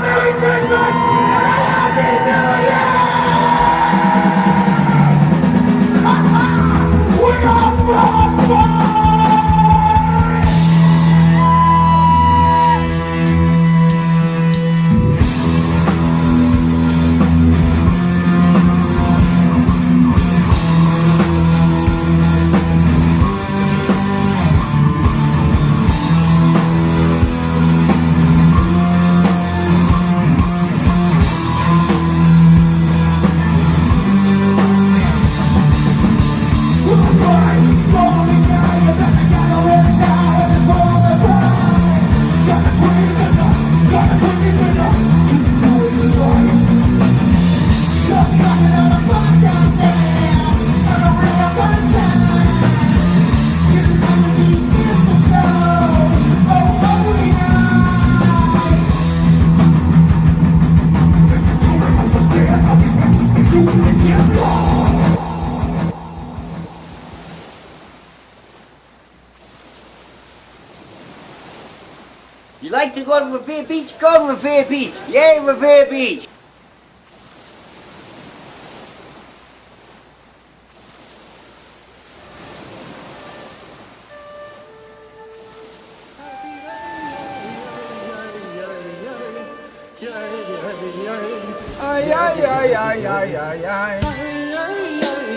Merry Christmas and a Happy New Year! We are Frostbite! You like to go to Revere Beach? Go to Revere Beach. Yay, Revere Beach.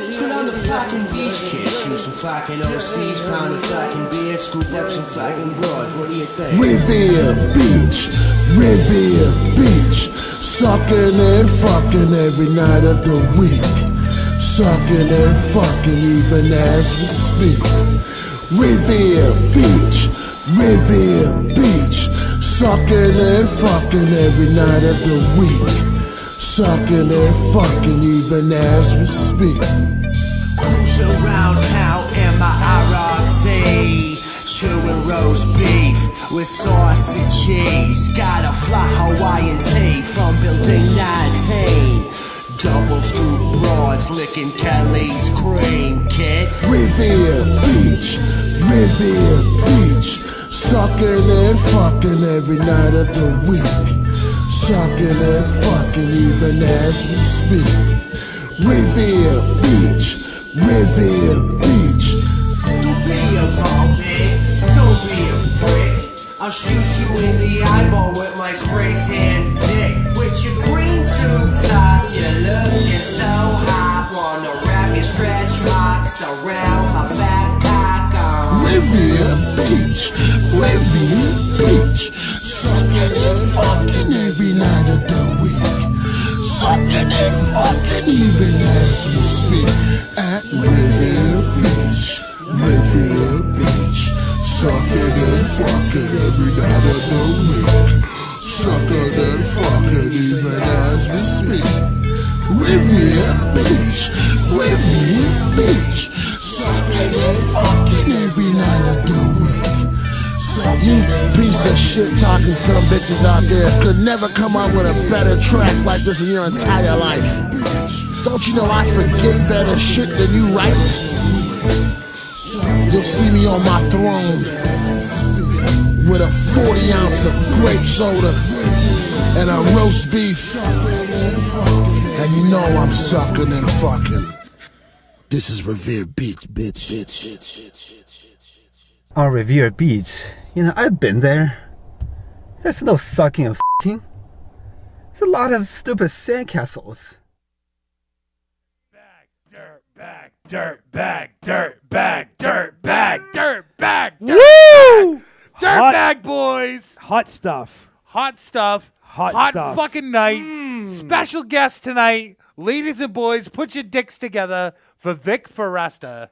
Chill on the fucking beach, kid. Shoot some fucking OCs, pound a fucking beer, scoop up some fucking broads. What do you think? Revere Beach, Revere Beach. Sucking and fucking every night of the week. Sucking and fucking even as we speak. Revere Beach, Revere Beach. Sucking and fucking every night of the week. Sucking and fucking even as we speak. Cruising around town in my RRC, chewing roast beef with sauce and cheese. Got a fly Hawaiian tea from building 19. Double scoop broads licking Kelly's cream, kid. Revere Beach, Revere Beach. Sucking and fucking every night of the week. Sucking and fucking even as we speak. Revere Beach, Revere Beach. Don't be a puppet, don't be a prick. I'll shoot you in the eyeball with my spray tan dick. With your green tube top, you're looking so hot. Wanna wrap your stretch marks around my fat cock on Revere Beach, Revere Beach. Sucking and fucking every night of the week. Sucking and fucking even as we speak. At Revere Beach, Revere Beach. Sucking and fucking every night of the week. Sucking and fucking even as we speak. Revere Beach, Revere Beach. Sucking and fucking every night of the week. You piece of shit talking some bitches out there could never come up with a better track like this in your entire life. Don't you know I forget better shit than you write? You'll see me on my throne with a 40 ounce of grape soda and a roast beef. And you know I'm sucking and fucking. This is Revere Beach, bitch. On Revere Beach, you know, I've been there. There's no sucking and f***ing. There's a lot of stupid sandcastles. Dirt bag, dirt bag, dirt bag, dirt bag, dirt bag. Woo! Dirt Bag Boys. Hot stuff. Hot stuff. Hot stuff. Fucking night. Special guest tonight. Ladies and boys, put your dicks together for Vic Forresta.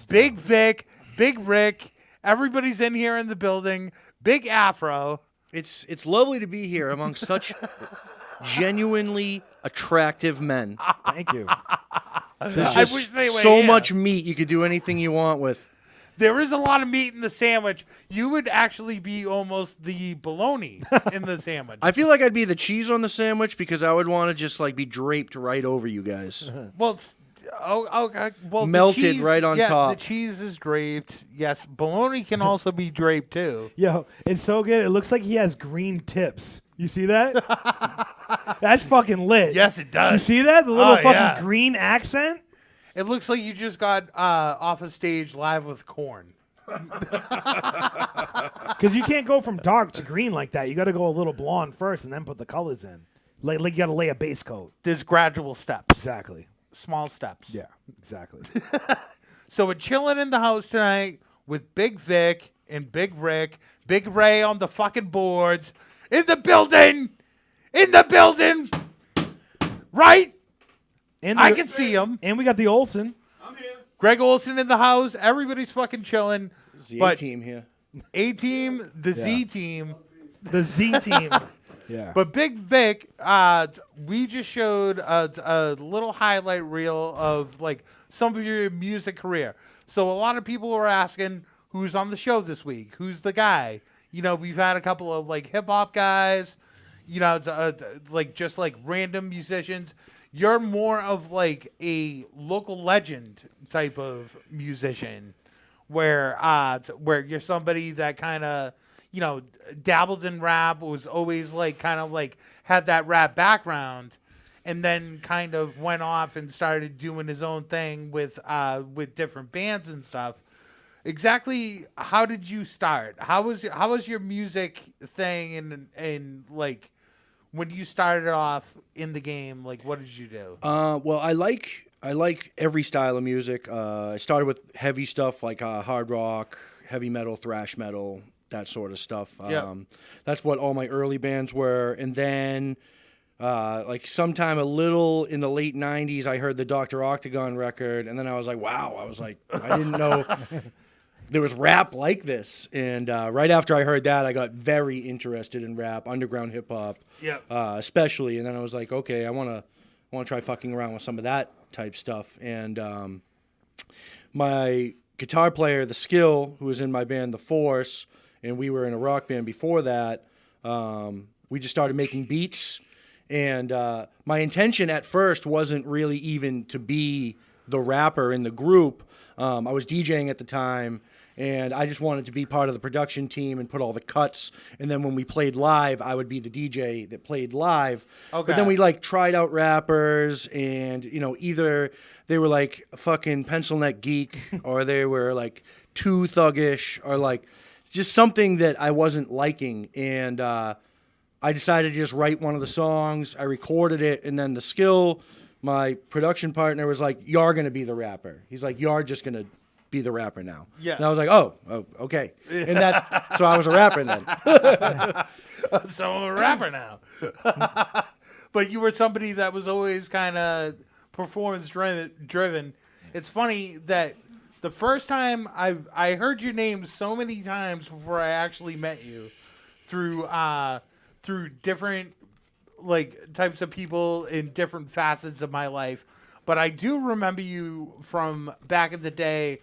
Big Vic, Big Rick. Everybody's in here in the building. Big Afro. It's lovely to be here among such genuinely attractive men. Thank you. There's I just wish they were so here. much meat. You could do anything you want with. There is a lot of meat in the sandwich. You would actually be almost the bologna in the sandwich. I feel like I'd be the cheese on the sandwich because I would want to just like be draped right over you guys. Well, okay. Well, Melted the cheese, right on top. The cheese is draped. Yes, bologna can also be draped too. Yo, it's so good. It looks like he has green tips. You see that? That's fucking lit. Yes, it does. You see that? The little fucking yeah. green accent? It looks like you just got off a stage live with Korn. Because you can't go from dark to green like that. You got to go a little blonde first and then put the colors in. Like you got to lay a base coat. There's gradual steps. Exactly. Small steps. Yeah, exactly. So we're chilling in the house tonight with Big Vic and Big Rick. Big Ray on the fucking boards. In the building! In the building! Right? And I can see him. And we got the Olsen. Greg Olson in the house. Everybody's fucking chilling. The But A-team here. A-team, the Z-team. The Z team. Yeah. But Big Vic, we just showed a little highlight reel of like some of your music career. So a lot of people were asking who's on the show this week, who's the guy. You know, we've had a couple of like hip hop guys. You know, like just like random musicians. You're more of like a local legend type of musician, where you're somebody that kind of, you know, dabbled in rap, was always like kind of like had that rap background, and then kind of went off and started doing his own thing with different bands and stuff. Exactly, how did you start? How was your music thing and like when you started off in the game? Like, what did you do? Well, I like every style of music. I started with heavy stuff like hard rock, heavy metal, thrash metal, that sort of stuff. Yeah. That's what all my early bands were. And then, like sometime a little in the late 90s, I heard the Dr. Octagon record, and then I was like, wow. I didn't know there was rap like this. And right after I heard that, I got very interested in rap, underground hip hop, especially. And then I was like, okay, I want to try fucking around with some of that type stuff. And my guitar player, The Skill, who was in my band, The Force, and we were in a rock band before that, we just started making beats. And my intention at first wasn't really even to be the rapper in the group. I was DJing at the time, and I just wanted to be part of the production team and put all the cuts. And then when we played live, I would be the DJ that played live. Okay. But then we like tried out rappers, and you know, either they were like a fucking pencil neck geek, or they were like too thuggish, or like just something that I wasn't liking. And I decided to just write one of the songs. I recorded it, and then The Skill, my production partner, was like, "You're gonna be the rapper." He's like, "You're just gonna be the rapper now." Yeah. And I was like, oh, okay. And so I was a rapper then. So I'm a rapper now. But you were somebody that was always kind of performance driven. It's funny that the first time I heard your name so many times before I actually met you through different like types of people in different facets of my life. But I do remember you from back in the day.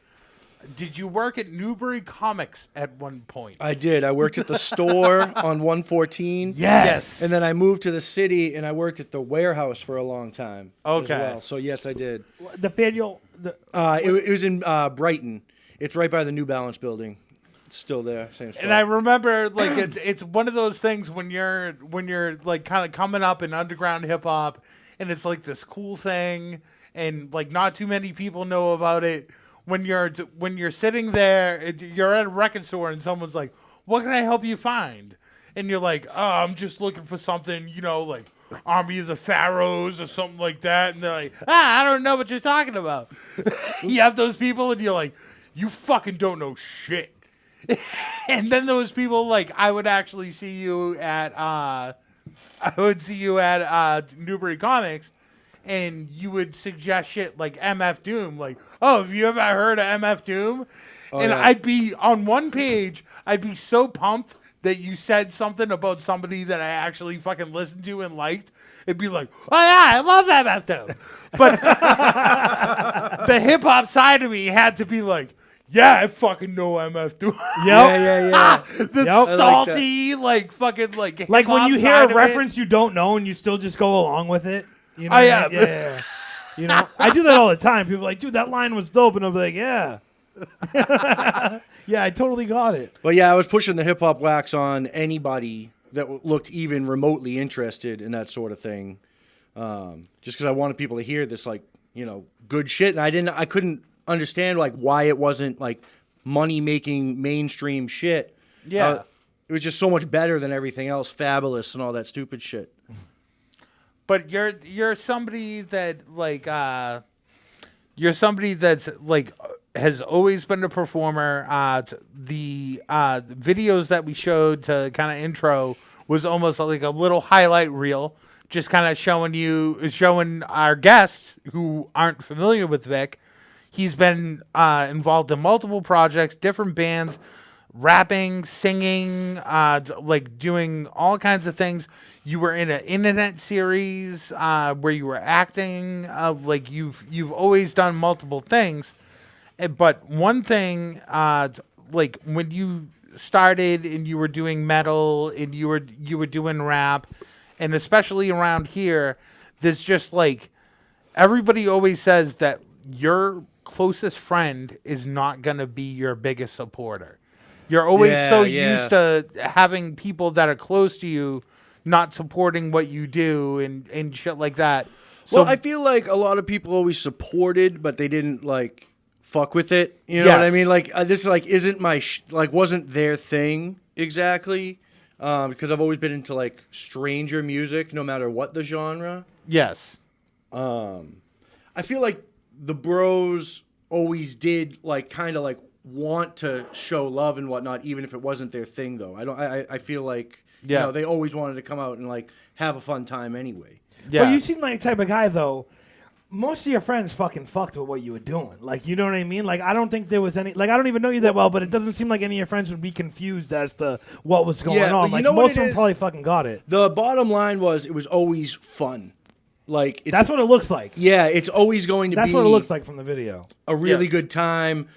Did you work at Newbury Comics at one point? I did. I worked at the store on 114. Yes. And then I moved to the city, and I worked at the warehouse for a long time as Okay. well. So, yes, I did. The Fayetteville. It was in Brighton. It's right by the New Balance building. It's still there. Same spot. And I remember, like, it's one of those things when you're like kind of coming up in underground hip hop, and it's like this cool thing, and like not too many people know about it. When you're sitting there, you're at a record store, and someone's like, "What can I help you find?" And you're like, "Oh, I'm just looking for something, you know, like Army of the Pharaohs or something like that." And they're like, "I don't know what you're talking about." You have those people, and you're like, "You fucking don't know shit." And then those people, like, I would actually see you at Newbury Comics, and you would suggest shit like MF Doom, like, "Oh, have you ever heard of MF Doom?" And yeah. I'd be on one page, I'd be so pumped that you said something about somebody that I actually fucking listened to and liked. It'd be like, "Oh yeah, I love MF Doom." But the hip hop side of me had to be like, "Yeah, I fucking know MF Doom." Yeah. The salty, like fucking like Like when hip-hop you hear side a of it. reference you don't know and you still just go along with it. You know Oh, what I yeah. mean? Yeah. You know, I do that all the time. People are like, "Dude, that line was dope," and I'll be like, "Yeah." Yeah, I totally got it. Well, yeah, I was pushing the hip hop wax on anybody that looked even remotely interested in that sort of thing. Just because I wanted people to hear this, like, you know, good shit, and I couldn't understand like why it wasn't like money making mainstream shit. Yeah. It was just so much better than everything else, Fabulous and all that stupid shit. But you're somebody that like you're somebody that's like has always been a performer. The videos that we showed to kind of intro was almost like a little highlight reel, just kind of showing our guests who aren't familiar with Vic. He's been involved in multiple projects, different bands, rapping, singing, like doing all kinds of things. You were in an internet series where you were acting. Like you've always done multiple things. But one thing, like when you started and you were doing metal and you were doing rap, and especially around here, there's just like everybody always says that your closest friend is not gonna be your biggest supporter. You're always used to having people that are close to you not supporting what you do and shit like that. So, Well, I feel like a lot of people always supported, but they didn't like fuck with it. You know what I mean? Like this like isn't my wasn't their thing exactly. Because I've always been into like stranger music, no matter what the genre. yes. I feel like the bros always did like kind of like want to show love and whatnot, even if it wasn't their thing. Though I feel like you know, they always wanted to come out and like have a fun time anyway. Yeah. But you seem like the type of guy, though. Most of your friends fucking fucked with what you were doing. Like, you know what I mean? Like, I don't think there was any... Like, I don't even know you that well, but it doesn't seem like any of your friends would be confused as to what was going on. Like, most of them probably fucking got it. The bottom line was it was always fun. Like that's what it looks like. Yeah, it's always going to be... That's what it looks like from the video. A really good time.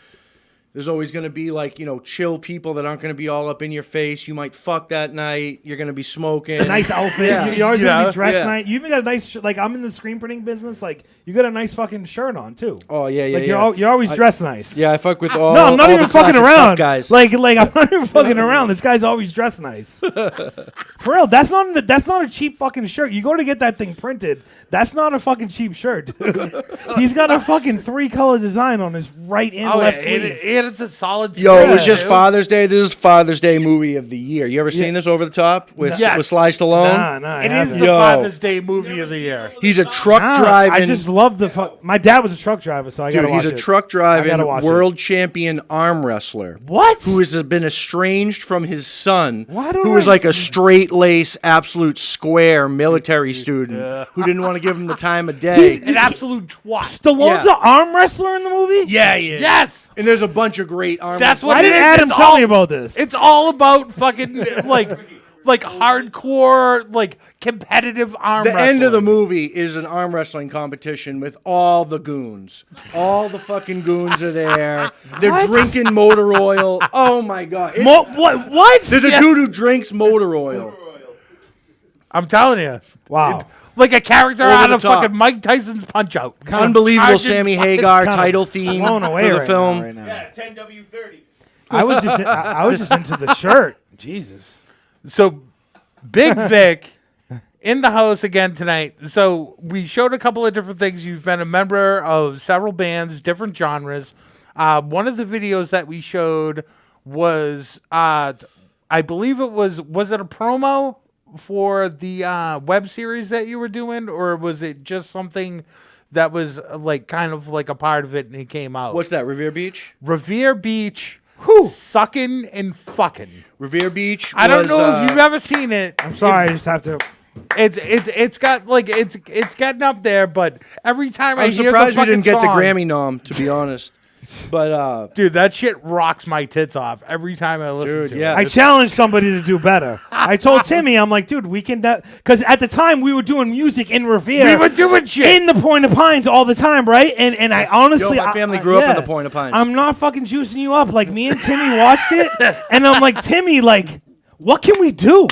There's always going to be, like, you know, chill people that aren't going to be all up in your face. You might fuck that night. You're going to be smoking. Nice outfit. You're always going to be dressed nice. You even got a nice... like, I'm in the screen printing business. Like, you got a nice fucking shirt on, too. Oh, yeah. You're always dressed nice. Yeah, I fuck with all No, I'm not even fucking around. Guys. Like, I'm not even fucking around. This guy's always dressed nice. For real, that's not a cheap fucking shirt. You go to get that thing printed, that's not a fucking cheap shirt, dude. He's got a fucking 3-color design on his right and left sleeve. And it's a solid... Yo, it was just Father's Day. This is Father's Day movie of the year. You ever seen this Over the Top with Sly Stallone? Nah. It is the Father's Day movie of the year. He's a truck driving... I just love the... My dad was a truck driver, so I gotta watch it. He's a truck driving world champion arm wrestler. What? Who has been estranged from his son, who was like a straight-lace, absolute square military student who didn't want to give him the time of day. He's an absolute twat. Stallone's an arm wrestler in the movie? Yeah, he is. Yes! And there's a bunch of great arm That's what Why didn't Adam tell me about this? It's all about fucking, like hardcore, like, competitive arm wrestling. The end of the movie is an arm wrestling competition with all the goons. All the fucking goons are there. They're drinking motor oil. Oh, my God. What? There's a dude who drinks motor oil. I'm telling you. Wow. Like a character Over out the of top. fucking Mike Tyson's Punch-Out. Unbelievable Sammy Hagar title theme blown for away the film. Right now. Yeah, 10W30. I was just into the shirt. Jesus. So, Big Vic in the house again tonight. So, we showed a couple of different things. You've been a member of several bands, different genres. One of the videos that we showed was, I believe it was it a promo for the web series that you were doing, or was it just something that was like kind of like a part of it and it came out? What's that, Revere Beach? Revere Beach, sucking and fucking. Revere Beach I don't know if you've ever seen it. I'm sorry, I just have to... It's got like it's getting up there, but every time I'm I hear the surprised we fucking didn't get the song, Grammy nom, to be honest. But dude, that shit rocks my tits off every time I listen to it. I challenged somebody to do better. I told Timmy, I'm like, dude, we can... Because at the time, we were doing music in Revere. We were doing shit. In the Point of Pines all the time, right? And I honestly... my family grew up in the Point of Pines. I'm not fucking juicing you up. Like, me and Timmy watched it, and I'm like, Timmy, like, what can we do?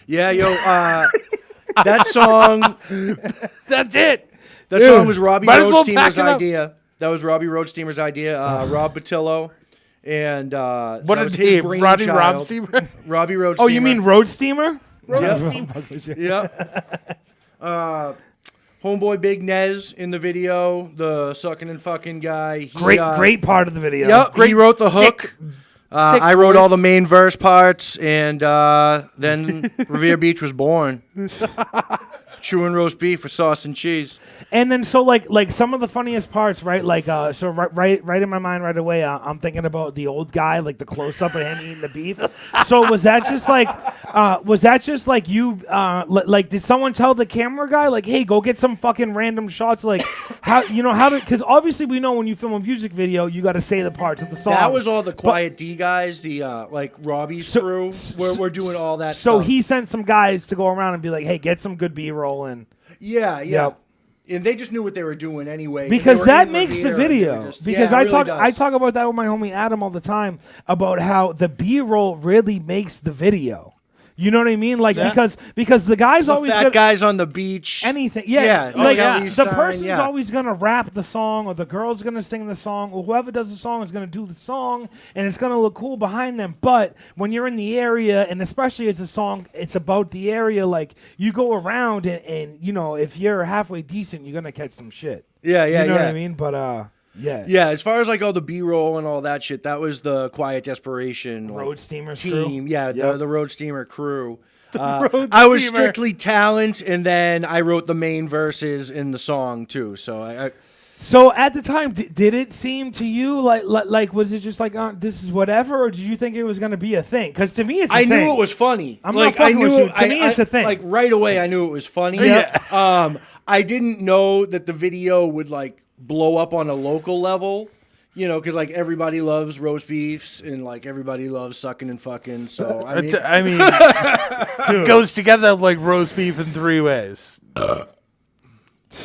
yeah, that song... That's it. That song was Robbie might as well Roadsteamer's pack it up. idea. That was Robbie Roadsteamer's idea. Rob Batillo And What that a was his name, Roddy brainchild. Robsteamer? Robbie Road Oh, Steamer. you mean Road Steamer? Yep. Homeboy Big Nez in the video, the sucking and fucking guy. He, Great part of the video. Yep, he wrote the hook. I wrote voice. all the main verse parts, and then Revere Beach was born. Chewing roast beef with sauce and cheese. And then so like some of the funniest parts, right? Like so right in my mind right away, I'm thinking about the old guy, like the close up of him eating the beef. So was that just like you like did someone tell the camera guy like, hey, go get some fucking random shots, like how because obviously we know when you film a music video you got to say the parts of the song. That was all the Quiet D guys, the like Robbie's crew. We're doing all that. So stuff. he sent some guys to go around and be like, hey, get some good B-roll in. Yeah. Yep. And they just knew what they were doing anyway. Because They were that in makes the Revere, and they were video. just- Because yeah, it I really talk does. about that with my homie Adam all the time about how the B-roll really makes the video. You know what I mean? Like because the guy's The always fat gonna, guys on the beach. anything. Yeah. Yeah, Oh, like yeah. the Sign, person's yeah. always gonna rap the song, or the girl's gonna sing the song, or whoever does the song is gonna do the song, and it's gonna look cool behind them. But when you're in the area, and especially as a song, it's about the area. Like you go around, and you know if you're halfway decent, you're gonna catch some shit. Yeah, You know what yeah. I mean? But yeah. Yeah, as far as like all the B-roll and all that shit, that was the Quiet Desperation Road Steamers team. crew. Yeah, Yep. the Road Steamer crew. Road I was Steamer. strictly talent, and then I wrote the main verses in the song too. So I So at the time, did it seem to you like was it just like this is whatever, or did you think it was going to be a thing? Because to me, it's a I thing. knew it was funny. I'm like not fucking I knew with you. it- To me, it's a thing. Like right away, I knew it was funny. Yeah. I didn't know that the video would like blow up on a local level. You know, because like everybody loves roast beefs and like everybody loves sucking and fucking. So I mean, It goes together like roast beef in 3 ways.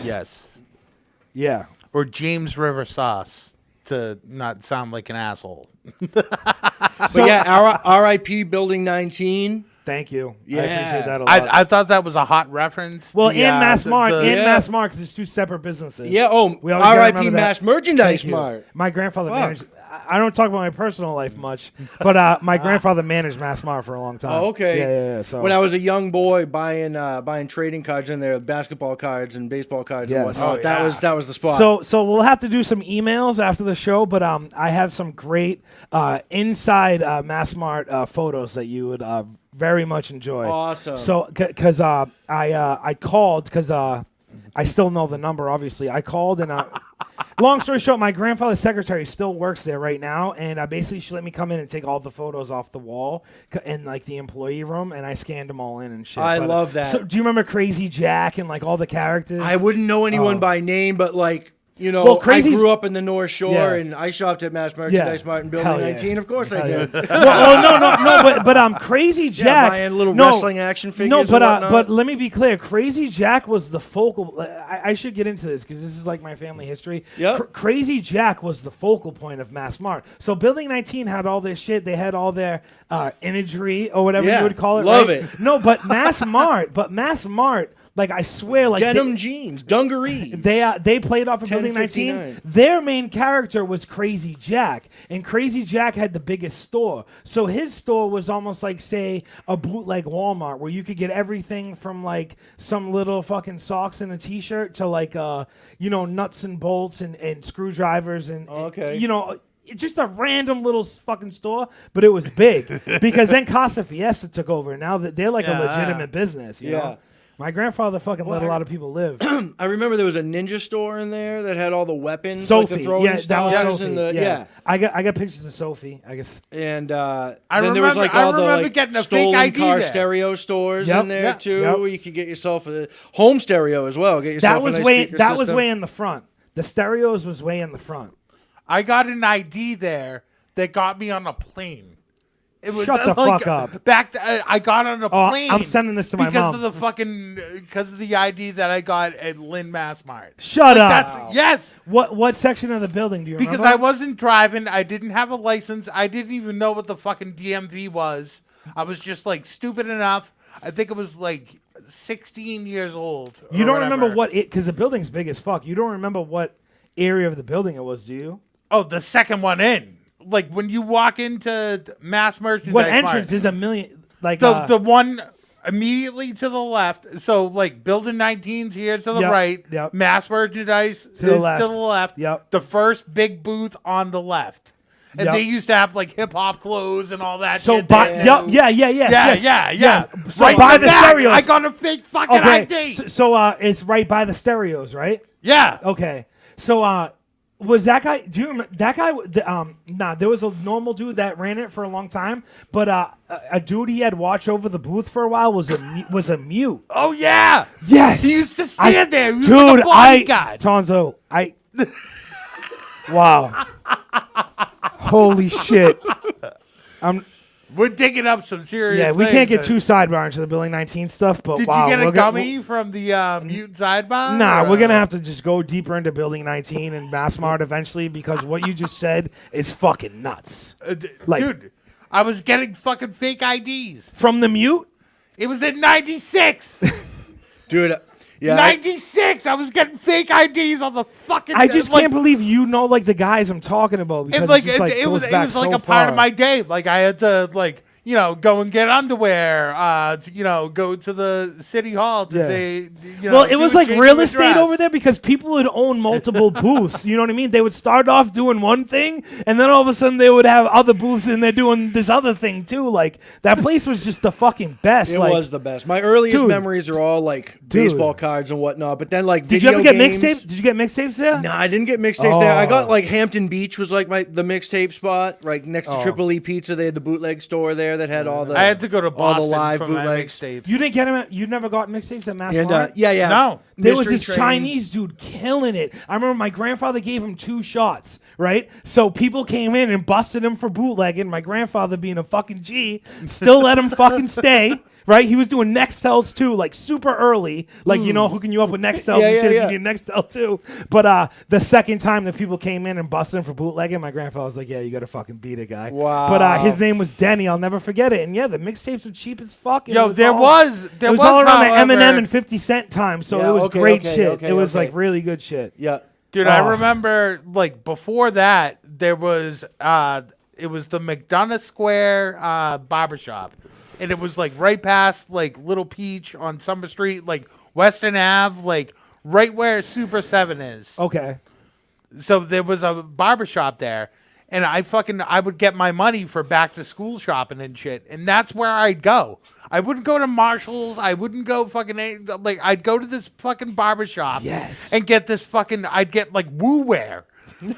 Yes. Yeah. Or James River sauce, to not sound like an asshole. but yeah, R.I.P. Building 19. Thank you. Yeah. I appreciate that a lot. I thought that was a hot reference. well, The, and Mass Mart, the- Mass Mart, because it's 2 separate businesses. Yeah. Oh, We always gotta R.I.P. remember that. Mass Merchandise Thank you. Mart. My grandfather Fuck. managed. I don't talk about my personal life much, but my grandfather managed Mass Mart for a long time. Oh, okay. Yeah. So When I was a young boy buying trading cards in there, basketball cards and baseball cards and Yes. whatnot, Oh, that was the spot. So we'll have to do some emails after the show, but I have some great inside Mass Mart photos that you would very much enjoy. Awesome. So because I called because I still know the number. Obviously, I called and. Long story short, my grandfather's secretary still works there right now, and basically she let me come in and take all the photos off the wall in like the employee room, and I scanned them all in and shit. I But, love that. So, do you remember Crazy Jack and like all the characters? I wouldn't know anyone Oh. by name, but like. You know, Well, Crazy- I grew up in the North Shore, Yeah. and I shopped at Mass Merchandise Mart in Building Hell yeah. 19. Of course I Hell did. no, but Crazy Jack. buying little wrestling action figures No, and but whatnot. but let me be clear. Crazy Jack was the focal. I should get into this because this is like my family history. Yep. Crazy Jack was the focal point of Mass Mart. So Building 19 had all this shit. They had all their imagery or whatever Yeah, you would call it. love right? it. No, but Mass Mart. Like I swear, like Denim jeans, dungarees. they played off of Building 19. 1059. Their main character was Crazy Jack, and Crazy Jack had the biggest store. So his store was almost like, say, a bootleg Walmart, where you could get everything from like some little fucking socks and a T-shirt to like nuts and bolts and screwdrivers and Okay. It's just a random little fucking store, but it was big because then Casa Fiesta took over. Now that they're like a Yeah. legitimate business, you know. My grandfather fucking let a lot of people live. I remember there was a ninja store in there that had all the weapons, Sophie, like the throwing yeah, that was stars Sophie. and the yeah. I got pictures of Sophie. I guess. And I then there was like remember- all I the remember like getting a fake stolen ID car there. stereo stores Yep, in there yep, too. yep. Where you could get yourself a home stereo as well. Get yourself That was a nice way. speaker That was system. way in the front. The stereos was way in the front. I got an ID there that got me on a plane. It was Shut the like, fuck up. Back to, I got on a Oh, plane. I'm sending this to my because mom. of the fucking because of the ID that I got at Lynn Mass Mart. Shut up. That's yes. What section of the building do you Because remember? I wasn't driving, I didn't have a license, I didn't even know what the fucking DMV was. I was just like stupid enough. I think it was like 16 years old. You or don't remember whatever. what it because the building's big as fuck. You don't remember what area of the building it was, do you? Oh, the second one in. like when you walk into mass merchandise. What entrance is a million? Like the one immediately to the left. So like building 19's here to the right. Yep. Mass merchandise is the left. to the left. Yep. The first big booth on the left. And they used to have like hip hop clothes and all that So shit. yeah. So Right by in the back, stereos. I got a fake fucking ID. So it's right by the stereos, right? Yeah. Okay. So was that guy? Do you remember that guy? Nah, there was a normal dude that ran it for a long time, but a dude he had watch over the booth for a while was a mute. Oh yeah. Yes. He used to stand there. He was dude, like a bodyguard. Tonzo, wow. Holy shit. We're digging up some serious. Yeah, we things. can't get too sidebar into the Building 19 stuff, but Did wow, you get a we're gummy from the mute sidebar? Nah, or, we're gonna have to just go deeper into Building 19 and Mass Mart eventually because what you just said is fucking nuts. Dude, I was getting fucking fake IDs From the mute? It was in '96. Dude. Yeah, 96. I was getting fake IDs on the fucking. I just can't believe you know like the guys I'm talking about because it was like a part of my day. Like I had to go and get underwear. Go to the city hall to say. Well, it was like real estate dress. over there because people would own multiple booths. You know what I mean? They would start off doing one thing, and then all of a sudden they would have other booths, and they're doing this other thing too. Like that place was just the fucking best. It was the best. My earliest memories are all like baseball cards and whatnot. But then like did video you ever get games. mixtapes? Did you get mixtapes there? No, I didn't get mixtapes there. I got like Hampton Beach was like the mixtape spot, right next to Triple E Pizza. They had the bootleg store there that had all the. I had to go to Boston all the live for my bootlegs. mixtapes. You didn't get them. You never got mixtapes at Mass And, Mart? yeah. No. There was Mystery this Train. Chinese dude killing it. I remember my grandfather gave him 2 shots, right? So people came in and busted him for bootlegging. My grandfather, being a fucking G, still let him fucking stay, right? He was doing Nextels too, like super early, like, hooking you up with Nextels and shit if you need Nextel too. But the second time that people came in and busted him for bootlegging, my grandfather was like, yeah, you got to fucking beat it, guy. Wow. But his name was Denny. I'll never forget it. And yeah, the mixtapes were cheap as fuck. Yo, it was all around the Eminem and 50 Cent time, so it was great shit. It was like really good shit. Yeah. Dude, I remember like before that there was it was the McDonough Square barbershop. And it was like right past like Little Peach on Summer Street, like Western Ave, like right where Super 7 is. Okay. So there was a barbershop there. And I would get my money for back to school shopping and shit. And that's where I'd go. I wouldn't go to Marshall's. I wouldn't go I'd go to this fucking barbershop. Yes. And get this I'd get like Woo Wear.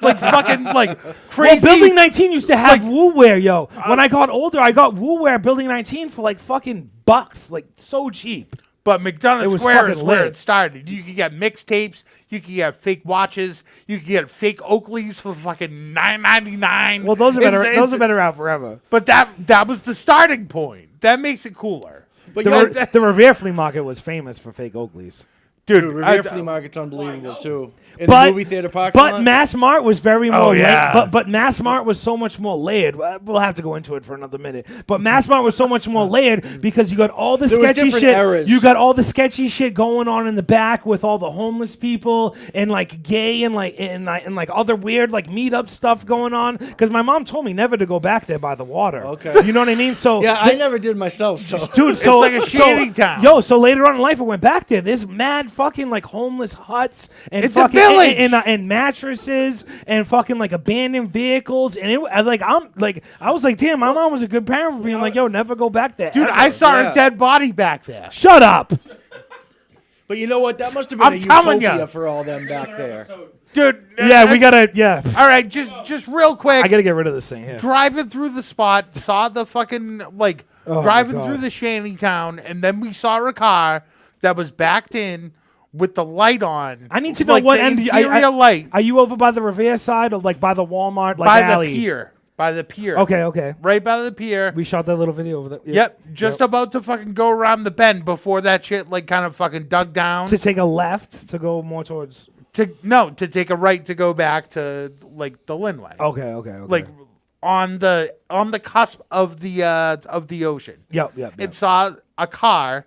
Like fucking like crazy. Well, Building 19 used to have Woo Wear, yo. When I got older, I got Woo Wear Building 19 for like fucking bucks, like so cheap. But McDonough Square is where lit. it started. You could get mixtapes. You could get fake watches. You could get fake Oakleys for fucking $9.99. Well, those are better. Those are better out forever. But that was the starting point. That makes it cooler. But The Revere Flea Market was famous for fake Oakleys. dude, Revere Flea Market's unbelievable too. In But the movie theater parking lot. Mass Mart was very more. yeah. But Mass Mart was so much more layered. We'll have to go into it for another minute. But Mass Mart was so much more layered because you got all the There was sketchy different shit. eras. You got all the sketchy shit going on in the back with all the homeless people and like gay and like other weird like meetup stuff going on. Because my mom told me never to go back there by the water. Okay. You know what I mean? So yeah, I never did myself. So Dude, so like a shanty town. Yo, so later on in life, I went back there. There's mad fucking like homeless huts and It's a fucking village. and mattresses and fucking like abandoned vehicles. And I was like, damn, my mom was a good parent for being like, yo, never go back there. dude, ever. I saw Yeah. a dead body back there. Shut up, But you know what? That must have been I'm a telling utopia ya. for all them back there. Dude. yeah, we gotta, yeah. All right, just real quick. I gotta get rid of this thing here. Driving through the spot, saw the fucking Oh, driving my God. through the shanty town, and then we saw a car that was backed in with the light on. I need to know like what the end. interior light Are you over by the Revere side or like by the Walmart like by alley? the pier. By the pier. Okay. Right by the pier. We shot that little video over there. Yep. Just about to fucking go around the bend before that shit like kind of fucking dug down. To take a left to go more towards. To take a right to go back to like the Linway. Okay. Like on the cusp of the ocean. Yep. It saw a car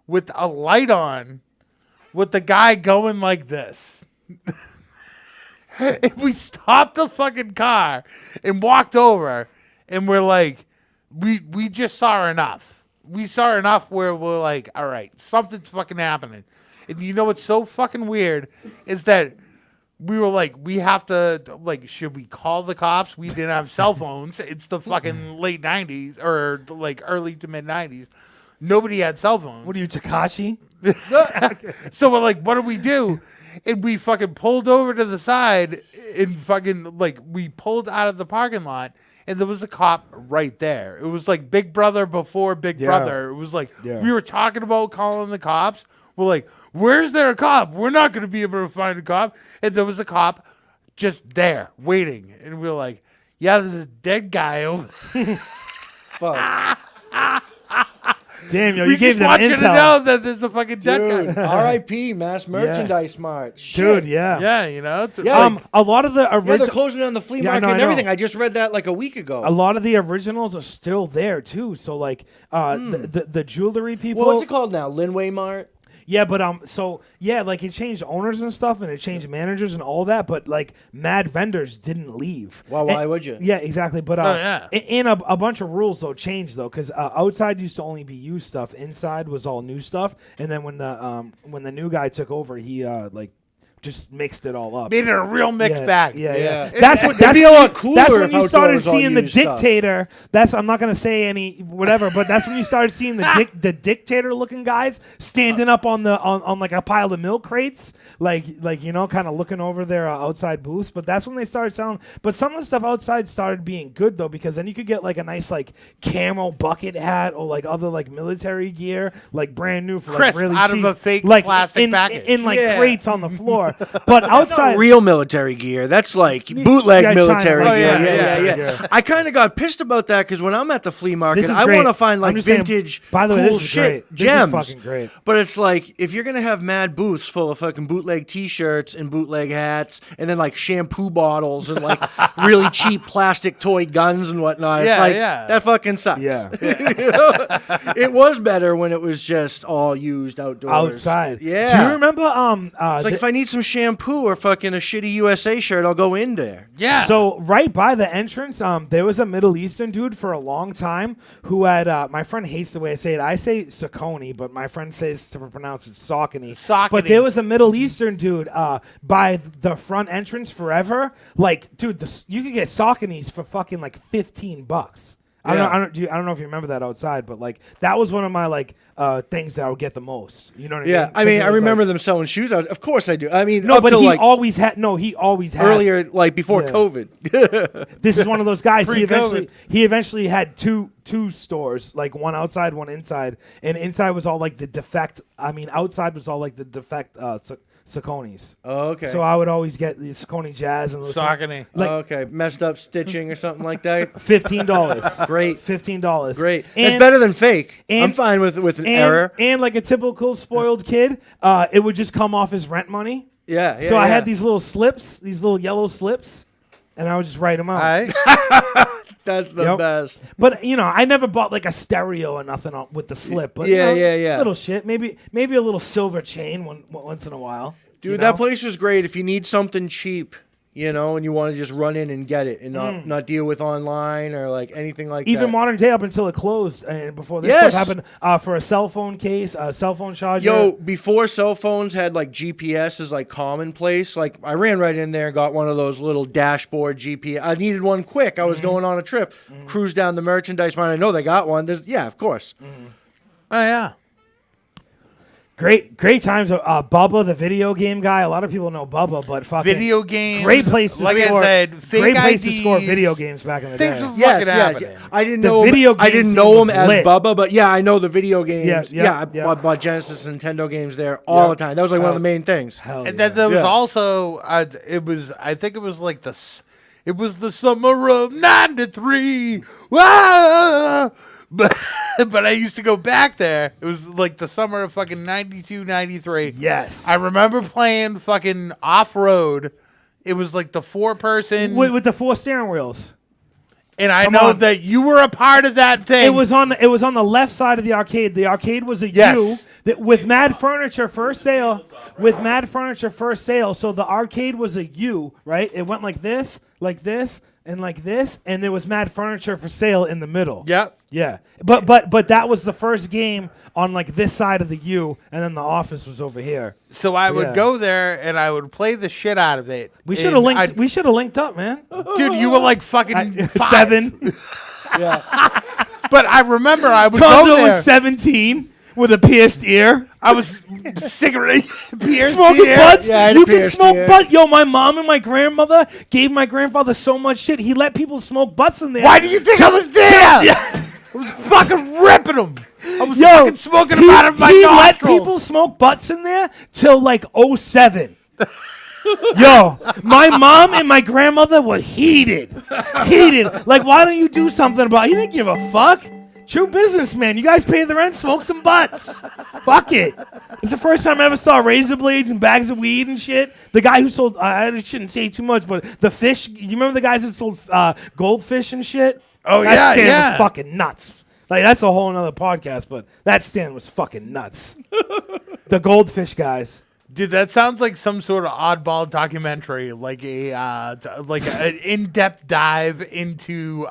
with a light on with the guy going like this. And we stopped the fucking car and walked over, and we're like, we just saw enough. We saw enough where we're like, all right, something's fucking happening. And you know what's so fucking weird is that we were like, we have to, like, should we call the cops? We didn't have cell phones. It's the fucking late 90s or like early to mid 90s. Nobody had cell phones. What are you, Takashi? So we're like, what do we do? And we fucking pulled over to the side and fucking, like, we pulled out of the parking lot and there was a cop right there. It was like Big Brother before Big Brother. It was like, we were talking about calling the cops. We're like, where's there a cop? We're not going to be able to find a cop. And there was a cop just there waiting. And we were like, yeah, there's a dead guy over there. Fuck. Damn, yo, We you gave just them want you to intel. know that there's a fucking dead guy. R.I.P. Mass Merchandise Mart. Shit. Dude, yeah. Yeah, you know? It's Yeah. A lot of the Yeah, they're original, closing down the flea Yeah, I market know, I and know. everything. I just read that like a week ago. a lot of the originals are still there too. So like, the jewelry people. What's it called now? Linway Mart? Yeah, but so yeah, like it changed owners and stuff, and it changed managers and all that. But like, mad vendors didn't leave. Well, why And- would you? Yeah, exactly. But yeah. and a bunch of rules though changed though, because outside used to only be used stuff, inside was all new stuff. And then when the new guy took over, he like just mixed it all up. made it a real mixed Yeah, bag. Yeah, Yeah. That's what. It'd That's be a when lot you- cooler That's when if you started outdoors all seeing the used stuff. dictator. I'm not gonna say any whatever, but that's when you started seeing the dictator looking guys standing up on like a pile of milk crates, like you know, kind of looking over their outside booths. But that's when they started selling. But some of the stuff outside started being good though, because then you could get like a nice like camo bucket hat or like other like military gear, like brand new for like Crisp, really out of cheap, a fake like plastic package. in like Yeah. crates on the floor. But outside. Real military gear. That's like bootleg Yeah, military China. gear. Oh, yeah, yeah. yeah. I kind of got pissed about that because when I'm at the flea market, This is I great. want to find I'm like just saying, vintage, by the way, cool this is shit, great. This is gems. fucking great. But it's like if you're gonna have mad booths full of fucking bootleg T-shirts and bootleg hats, and then like shampoo bottles and like really cheap plastic toy guns and whatnot, it's Yeah, like yeah. that fucking sucks. Yeah. You know? It was better when it was just all used outdoors. Outside. Yeah. Do you remember It's like if I need some shampoo or fucking a shitty USA shirt, I'll go in there. Yeah. so right by the entrance, there was a Middle Eastern dude for a long time who had my friend hates the way I say it. I say Saucony, but my friend says to pronounce it Saucony. Saucony. But there was a Middle Eastern dude by the front entrance forever. Like, dude, you could get Sauconys for fucking like $15. I don't know if you remember that outside, but like that was one of my like things that I would get the most. You know what I mean? Yeah, I 'Cause mean, it I was, remember like, them selling shoes out. Of course I do. I mean, No, up but till he like always had. No, he always had. earlier, like before Yeah. COVID. This is one of those guys. Pre-COVID. He eventually had two stores, like one outside, one inside, and inside was all like the defect. I mean, outside was all like the defect Sauconys. Oh, okay. So I would always get the Saucony Jazz and those Saucony. like Okay, messed up stitching or something like that. $15. Great. $15. Great. And, That's better than fake. I'm and- fine with an error. And like a typical spoiled kid, it would just come off his rent money. Yeah. So I had these little slips, these little yellow slips, and I would just write them out. All right. That's the Yep. best. But you know, I never bought like a stereo or nothing with the slip. But Yeah, you know, yeah. Little shit. Maybe a little silver chain once in a while. Dude, you that know? place was great. If you need something cheap, you know, and you want to just run in and get it and not deal with online or like anything like Even that. modern day up until it closed and before this Yes. stuff happened for a cell phone case, a cell phone charger. Yo, before cell phones had like GPS is like commonplace, like I ran right in there and got one of those little dashboard GPS. I needed one quick. I was going on a trip, cruise down the merchandise mart. I know they got one. Yeah, of course. Oh, yeah. Great times. Bubba, the video game guy. A lot of people know Bubba, but fucking Video games. Great place to like score. I said, fake Great place to IDs, score video games back in the Things day. were Yes, fucking yeah. happening. I didn't The know video him. I game didn't scene know him was as lit. Bubba, but yeah, I know the video games. Yeah, I yeah. bought Genesis and Nintendo games there all the time. That was like one of the main things. Hell And yeah. then there was Yeah. also, I think it was like it was the summer of '93. Wow! But I used to go back there. It was like the summer of fucking 92, 93. Yes. I remember playing fucking off-road. It was like the 4-person. with the 4 steering wheels. And I Come know on. that you were a part of that thing. It was on the left side of the arcade. The arcade was a Yes. U that, with Mad Furniture first sale. With Mad Furniture first sale, so the arcade was a U, right? It went like this, and like this, and there was Mad Furniture for sale in the middle. Yep. Yeah, but that was the first game on like this side of the U, and then the office was over here. So I would Yeah. go there and I would play the shit out of it. We should have And linked. We should have linked up, man. dude, you were like fucking 5. 7. But I remember I would go Tonzo there. was 17 with a pierced ear. I was cigarette pierced Smoking ear. butts. Yeah, I had a You can pierced smoke ear. butt. Yo, my mom and my grandmother gave my grandfather so much shit. He let people smoke butts in there. Why do you think I was there? Yeah. I was fucking ripping them. I was Yo, fucking smoking them out of my he let nostrils. people smoke butts in there till like 07. Yo, my mom and my grandmother were heated. Like, why don't you do something about it? He didn't give a fuck. True businessman. You guys pay the rent, smoke some butts. Fuck it. It's the first time I ever saw razor blades and bags of weed and shit. The guy who sold, I shouldn't say too much, but the fish, you remember the guys that sold goldfish and shit? Oh, that yeah, stand yeah. was fucking nuts. Like, that's a whole nother podcast, but that stand was fucking nuts. The goldfish guys. Dude, that sounds like some sort of oddball documentary, like an in-depth dive into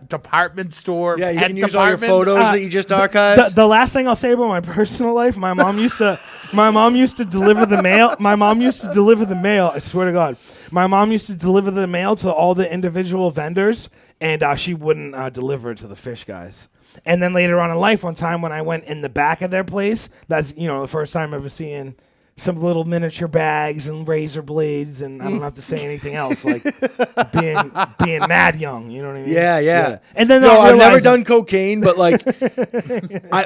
department store. Yeah, you pet can use all your departments. photos that you just archived. The last thing I'll say about my personal life, my mom used to deliver the mail. My mom used to deliver the mail. I swear to God, my mom used to deliver the mail to all the individual vendors, and she wouldn't deliver it to the fish guys. And then later on in life, one time when I went in the back of their place, that's the first time ever seeing some little miniature bags and razor blades, and I don't have to say anything else, like being mad young, you know what I mean? Yeah. And then I've never done cocaine, but like,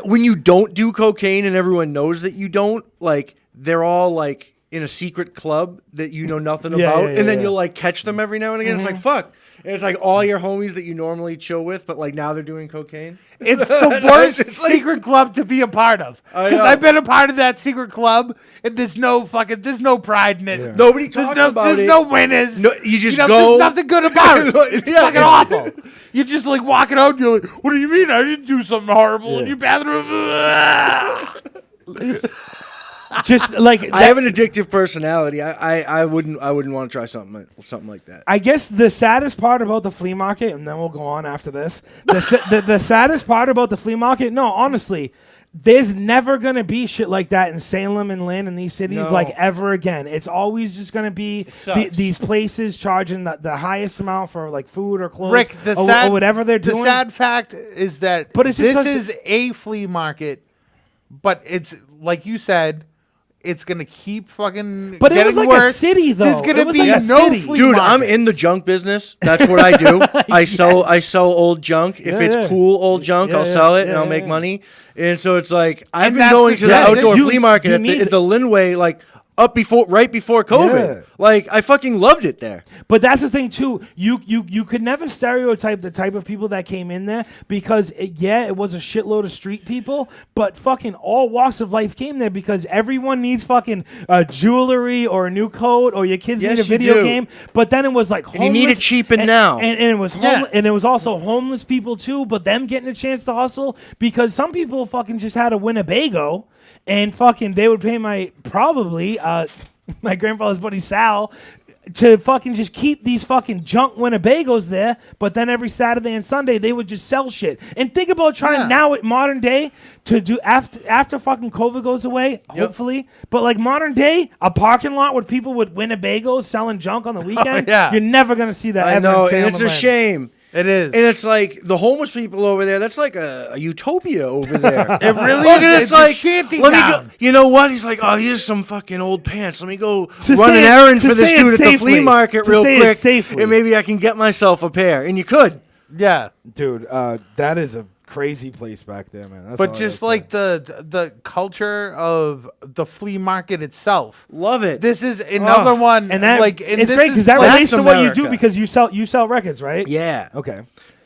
when you don't do cocaine and everyone knows that you don't, like, they're all like in a secret club that you know nothing about, and then you'll like catch them every now and again. It's like, fuck. And it's like all your homies that you normally chill with, but like now they're doing cocaine. It's the worst secret club to be a part of. Because I've been a part of that secret club, and there's no pride in it. Yeah. Nobody talks about there's it. no winners. No, you just go. There's nothing good about it. It's Yeah, fucking awful. You're just like walking out, and you're like, "What do you mean? I didn't do something horrible in your bathroom." Just like I have an addictive personality. I wouldn't want to try something like that. I guess the saddest part about the flea market, and then we'll go on after this. The saddest part about the flea market, no, honestly, there's never gonna be shit like that in Salem and Lynn and these cities No. like ever again. It's always just gonna be these places charging the highest amount for like food or clothes, Rick, or whatever they're doing. The sad fact is that But it's just this such is a flea market, but it's like you said. It's gonna keep fucking. But it getting was like worse. a city, though. There's gonna It was be like a no city. flea Dude, market. I'm in the junk business. That's what I do. I sell old junk. If it's cool old junk, I'll sell it and I'll make money. And so it's like I've been that's going the to the thing. outdoor You- flea market you at need- the Linway, like right before COVID. Yeah. Like I fucking loved it there. But that's the thing too. You could never stereotype the type of people that came in there because it was a shitload of street people, but fucking all walks of life came there because everyone needs fucking jewelry or a new coat or your kids Yes, need a you video do. game. But then it was like And you need it homeless- cheap and now. and it was and it was also homeless people too. But them getting a chance to hustle because some people fucking just had a Winnebago and fucking they would pay my grandfather's buddy Sal to fucking just keep these fucking junk Winnebagos there, but then every Saturday and Sunday they would just sell shit. And think about trying now at modern day to do after fucking COVID goes away, hopefully. But like modern day, a parking lot with people with Winnebagos selling junk on the weekend, you're never gonna see that I ever. know, in Salem and it's a Lynn. shame. It is. And it's like the homeless people over there. That's like a utopia over there. It really Look, is. and It's it's like, a shanty let me town. go. You know what? He's like, oh, here's some fucking old pants. Let me go To run say an it- errand to for this say it dude at the safely. flea market To real say it quick, safely. and maybe I can get myself a pair. And you could. Yeah. Dude, that is a crazy place back there, man. That's But all I just gotta like say. the culture of the flea market itself. Love it. This is another one. and that like and it's this great is because that like- relates to what you do America. because you sell records, right? Yeah. Okay.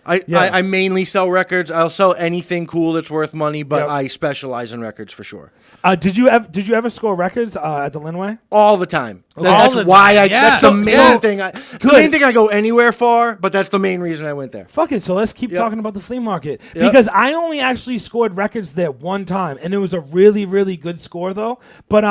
I mainly sell records. I'll sell anything cool that's worth money, but Yep. I specialize in records for sure. Did you ever score records at the Linway? All the time. All That's the why time, I. yeah. That's the main So- thing. The main thing I go anywhere for, but that's the main reason I went there. Fuck it. So let's keep Yep. talking about the flea market Yep. because I only actually scored records there one time, and it was a really, really good score though. But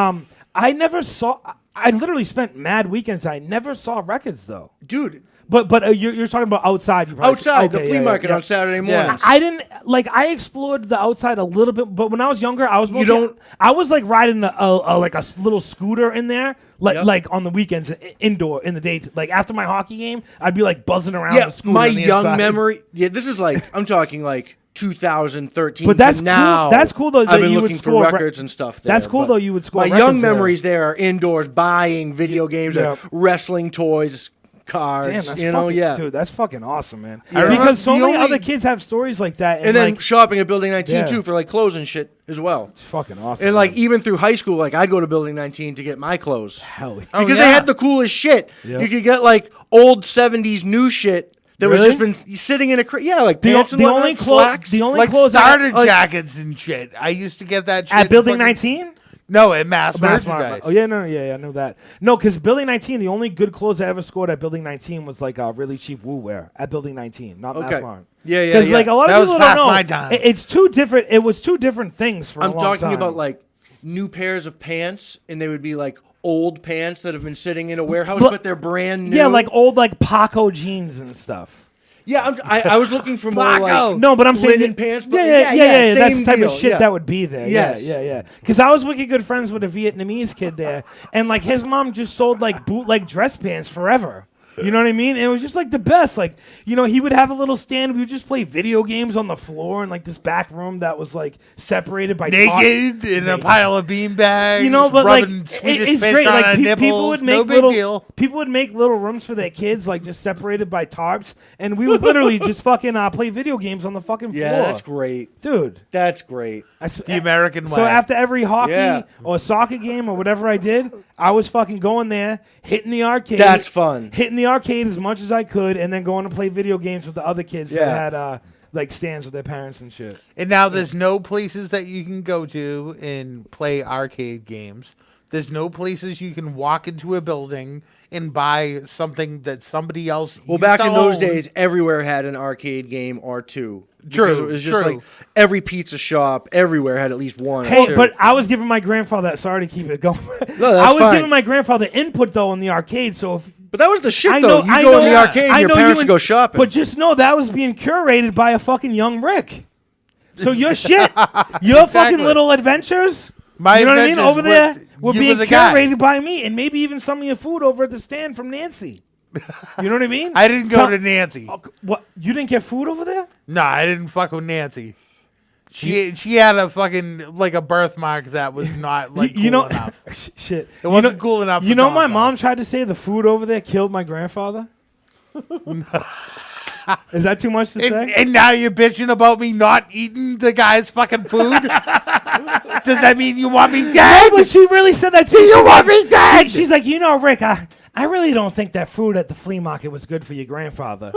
I never saw. I literally spent mad weekends. I never saw records though. Dude, But you're talking about outside. You probably outside the okay, flea yeah, market yeah. on Saturday Yeah. mornings. I didn't like. I explored the outside a little bit, but when I was younger, I was mostly, don't- I was like riding like a little scooter in there, like on the weekends, indoor in the day. Like after my hockey game, I'd be like buzzing around Yeah, the scooter. my on the young inside. memory. Yeah, this is like I'm talking like 2013. But that's to now. cool. That's cool, though, that I've been you would looking for score records and stuff. There, That's cool, but though, you would score My young records there. memories there are indoors buying video games, Yeah. wrestling toys, cards. Damn, that's you know, fucking, yeah. dude, that's fucking awesome, man. I remember Because so the many only- other kids have stories like that, And then like, shopping at Building 19 Yeah. too for like clothes and shit as well. it's fucking awesome. And like man. even through high school, like I'd go to Building 19 to get my clothes hell, yeah. because yeah. they had the coolest shit. Yeah. You could get like old 70s new shit that was Really? just been sitting in a like the, pants and the whatnot, only slacks. the only Like clothes starter like- jackets and shit. I used to get that shit at Building fucking- 19. No, at Mass Mass Merchandise. Mart. Oh yeah, no, yeah, I know that. No, because Building 19, the only good clothes I ever scored at Building 19 was like really cheap Woo wear at Building 19, not Okay. Mass Mart. Yeah, Because like a lot That of was people don't past know, my time. it's two different. It was two different things for a I'm long talking time. about like new pairs of pants, and they would be like old pants that have been sitting in a warehouse, But- but they're brand new. yeah, like old like Paco jeans and stuff. Yeah, I was looking for more like No, but I'm saying linen pants. But Yeah. That's same the type deal, of shit yeah. that would be there. Yes. Yeah. Because I was wicked good friends with a Vietnamese kid there, and like his mom just sold like bootleg dress pants forever. You know what I mean? And it was just like the best. Like, you know, he would have a little stand. We would just play video games on the floor in like this back room that was like separated by Naked in a pile of beanbags. You know, but like rubbing Swedish it's fish great. on Like our people nipples. would make No big little deal. people would make little rooms for their kids, like just separated by tarps, and we would literally just fucking play video games on the fucking floor. Yeah, that's great. dude. That's great. The American way. So after every hockey Yeah. or soccer game or whatever I did, I was fucking going there, hitting the arcade. That's fun. Hitting the arcade as much as I could, and then going to play video games with the other kids Yeah. that had like stands with their parents and shit. And now there's no places that you can go to and play arcade games. There's no places you can walk into a building and buy something that somebody else. Well, used back to in those own. days, everywhere had an arcade game or two. True, Because it was just true. like every pizza shop everywhere had at least one. Hey, or two. but I was giving my grandfather. Sorry to keep it going. No, that's I was fine. giving my grandfather input though in the arcade. So if But that was the shit, I though. know, You I go in know- the arcade, I and your know you parents would and- go shopping. But just know that was being curated by a fucking young Rick. So your shit, your fucking little adventures, My you know what I mean, adventures over there with- were you being were the guy. curated by me, and maybe even some of your food over at the stand from Nancy. You know what I mean? I didn't go Tell- to Nancy. What? You didn't get food over there? No, I didn't fuck with Nancy. She had a fucking like a birthmark that was not like you cool know, enough. shit. It wasn't cool enough. You for know, my Tonzo. mom tried to say the food over there killed my grandfather. Is that too much to say? And now you're bitching about me not eating the guy's fucking food? Does that mean you want me dead? No, but she really said that to me. You She's want like- me dead? She's like, you know, Rick, I really don't think that food at the flea market was good for your grandfather.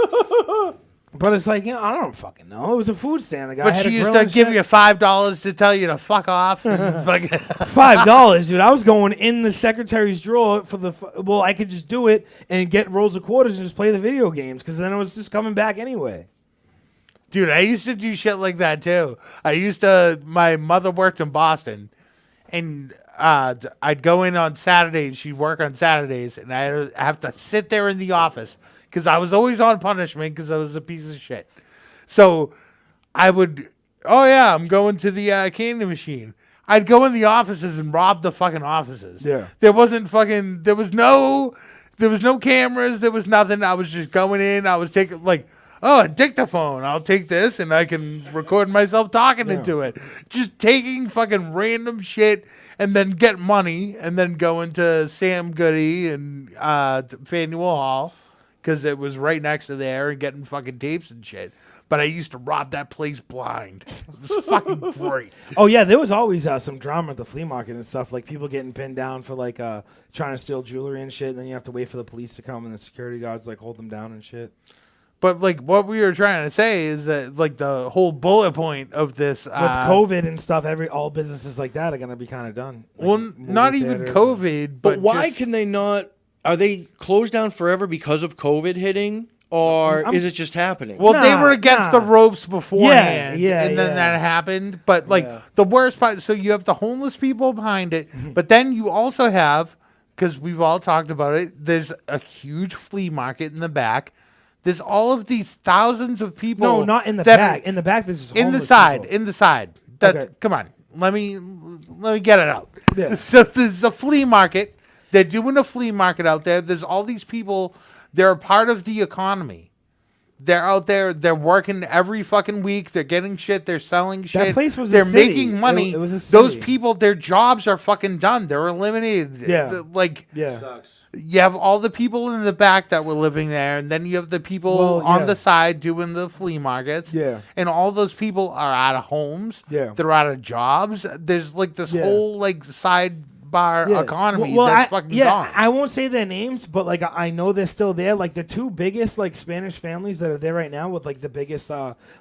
But it's like, you know, I don't fucking know. It was a food stand. The guy But had she a used grill to and give shit. you $5 to tell you to fuck off. And fucking $5, dude. I was going in the secretary's drawer for the. Well, I could just do it and get rolls of quarters and just play the video games because then it was just coming back anyway. Dude, I used to do shit like that too. My mother worked in Boston, and I'd go in on Saturdays. She'd work on Saturdays, and I'd have to sit there in the office because I was always on punishment because I was a piece of shit. So I would, I'm going to the candy machine. I'd go in the offices and rob the fucking offices. Yeah. There was no cameras. There was nothing. I was just going in. I was taking a dictaphone. I'll take this and I can record myself talking into it. Just taking fucking random shit and then get money and then go into Sam Goody and Faneuil Hall because it was right next to there and getting fucking tapes and shit. But I used to rob that place blind. It was fucking great. Oh yeah, there was always some drama at the flea market and stuff, like people getting pinned down for trying to steal jewelry and shit. And then you have to wait for the police to come and the security guards hold them down and shit. But like what we were trying to say is that like the whole bullet point of this With COVID and stuff, all businesses like that are gonna be kind of done. Like well, not even COVID, But why just, can they not? Are they closed down forever because of COVID hitting, or is it just happening? Well, they were against the ropes beforehand, Yeah, and then that happened. But like Yeah. the worst part, so you have the homeless people behind it, but then you also have, because we've all talked about it, there's a huge flea market in the back. There's all of these thousands of people. No, not in the that back. are- In the back, there's in the homeless side. people. In the side. That's Okay. come on. Let me get it out. Yeah. So there's a flea market. They're doing a flea market out there. There's all these people. They're a part of the economy. They're out there. They're working every fucking week. They're getting shit. They're selling shit. place was a They're city. making money. It was a Those city. people, their jobs are fucking done. They're eliminated. Yeah. Like Yeah. you have all the people in the back that were living there, and then you have the people Well, on yeah. the side doing the flea markets. Yeah. And all those people are out of homes. Yeah. They're out of jobs. There's like this Yeah. whole like sidebar economy Well, that's fucking gone. I won't say their names, but like I know they're still there. Like the two biggest like Spanish families that are there right now with like the biggest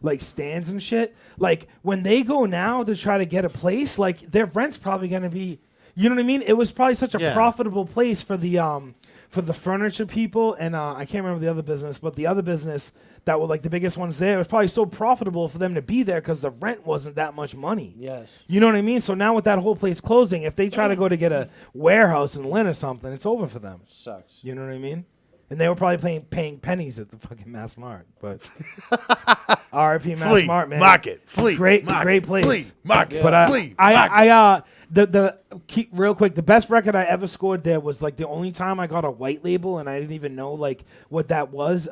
like stands and shit. Like when they go now to try to get a place, like their rent's probably gonna be, you know what I mean? It was probably such a Yeah. profitable place for the furniture people, and I can't remember the other business, but the other business that were like the biggest ones there, it was probably so profitable for them to be there because the rent wasn't that much money. Yes. You know what I mean? So now with that whole place closing, if they try to go to get a warehouse in Lynn or something, it's over for them. Sucks. You know what I mean? And they were probably paying pennies at the fucking Mass Mart, but RIP Mass Flea Mart, man. market. Flea great market. place. Flea market. But Flea market. the keep real quick. The best record I ever scored there was like the only time I got a white label, and I didn't even know like what that was.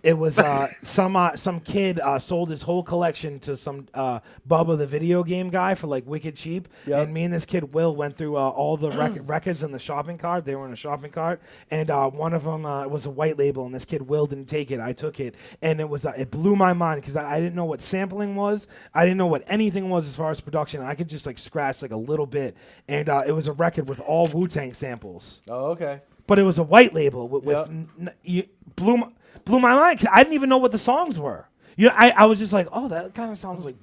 It was some kid sold his whole collection to some Bubba the video game guy for like wicked cheap. Yep. And me and this kid Will went through all the records in the shopping cart. They were in a shopping cart, and one of them was a white label, and this kid Will didn't take it. I took it, and it was it blew my mind because I didn't know what sampling was. I didn't know what anything was as far as production. I could just like scratch like a little bit, and it was a record with all Wu-Tang samples. Oh, okay. But it was a white label with Yep. blew my mind 'cause I didn't even know what the songs were. You know, I was just like, oh, that kind of sounds like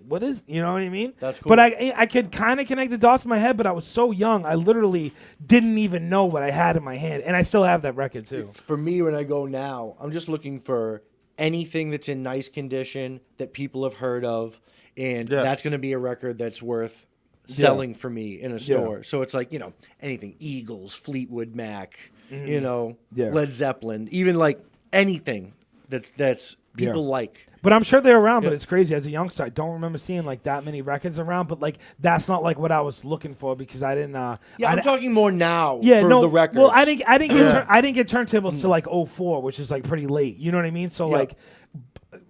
what is, you know what I mean? That's cool. But I could kind of connect the dots in my head, but I was so young, I literally didn't even know what I had in my hand, and I still have that record too. For me, when I go now, I'm just looking for anything that's in nice condition that people have heard of, and that's going to be a record that's worth selling for me in a store. So it's like, anything, Eagles, Fleetwood Mac, Led Zeppelin, even like anything that's people like. But I'm sure they're around, but it's crazy. As a youngster, I don't remember seeing like that many records around, but like that's not like what I was looking for because I didn't I'm talking more now for the records. Well, I didn't get turntables till like 04, which is like pretty late. You know what I mean? So like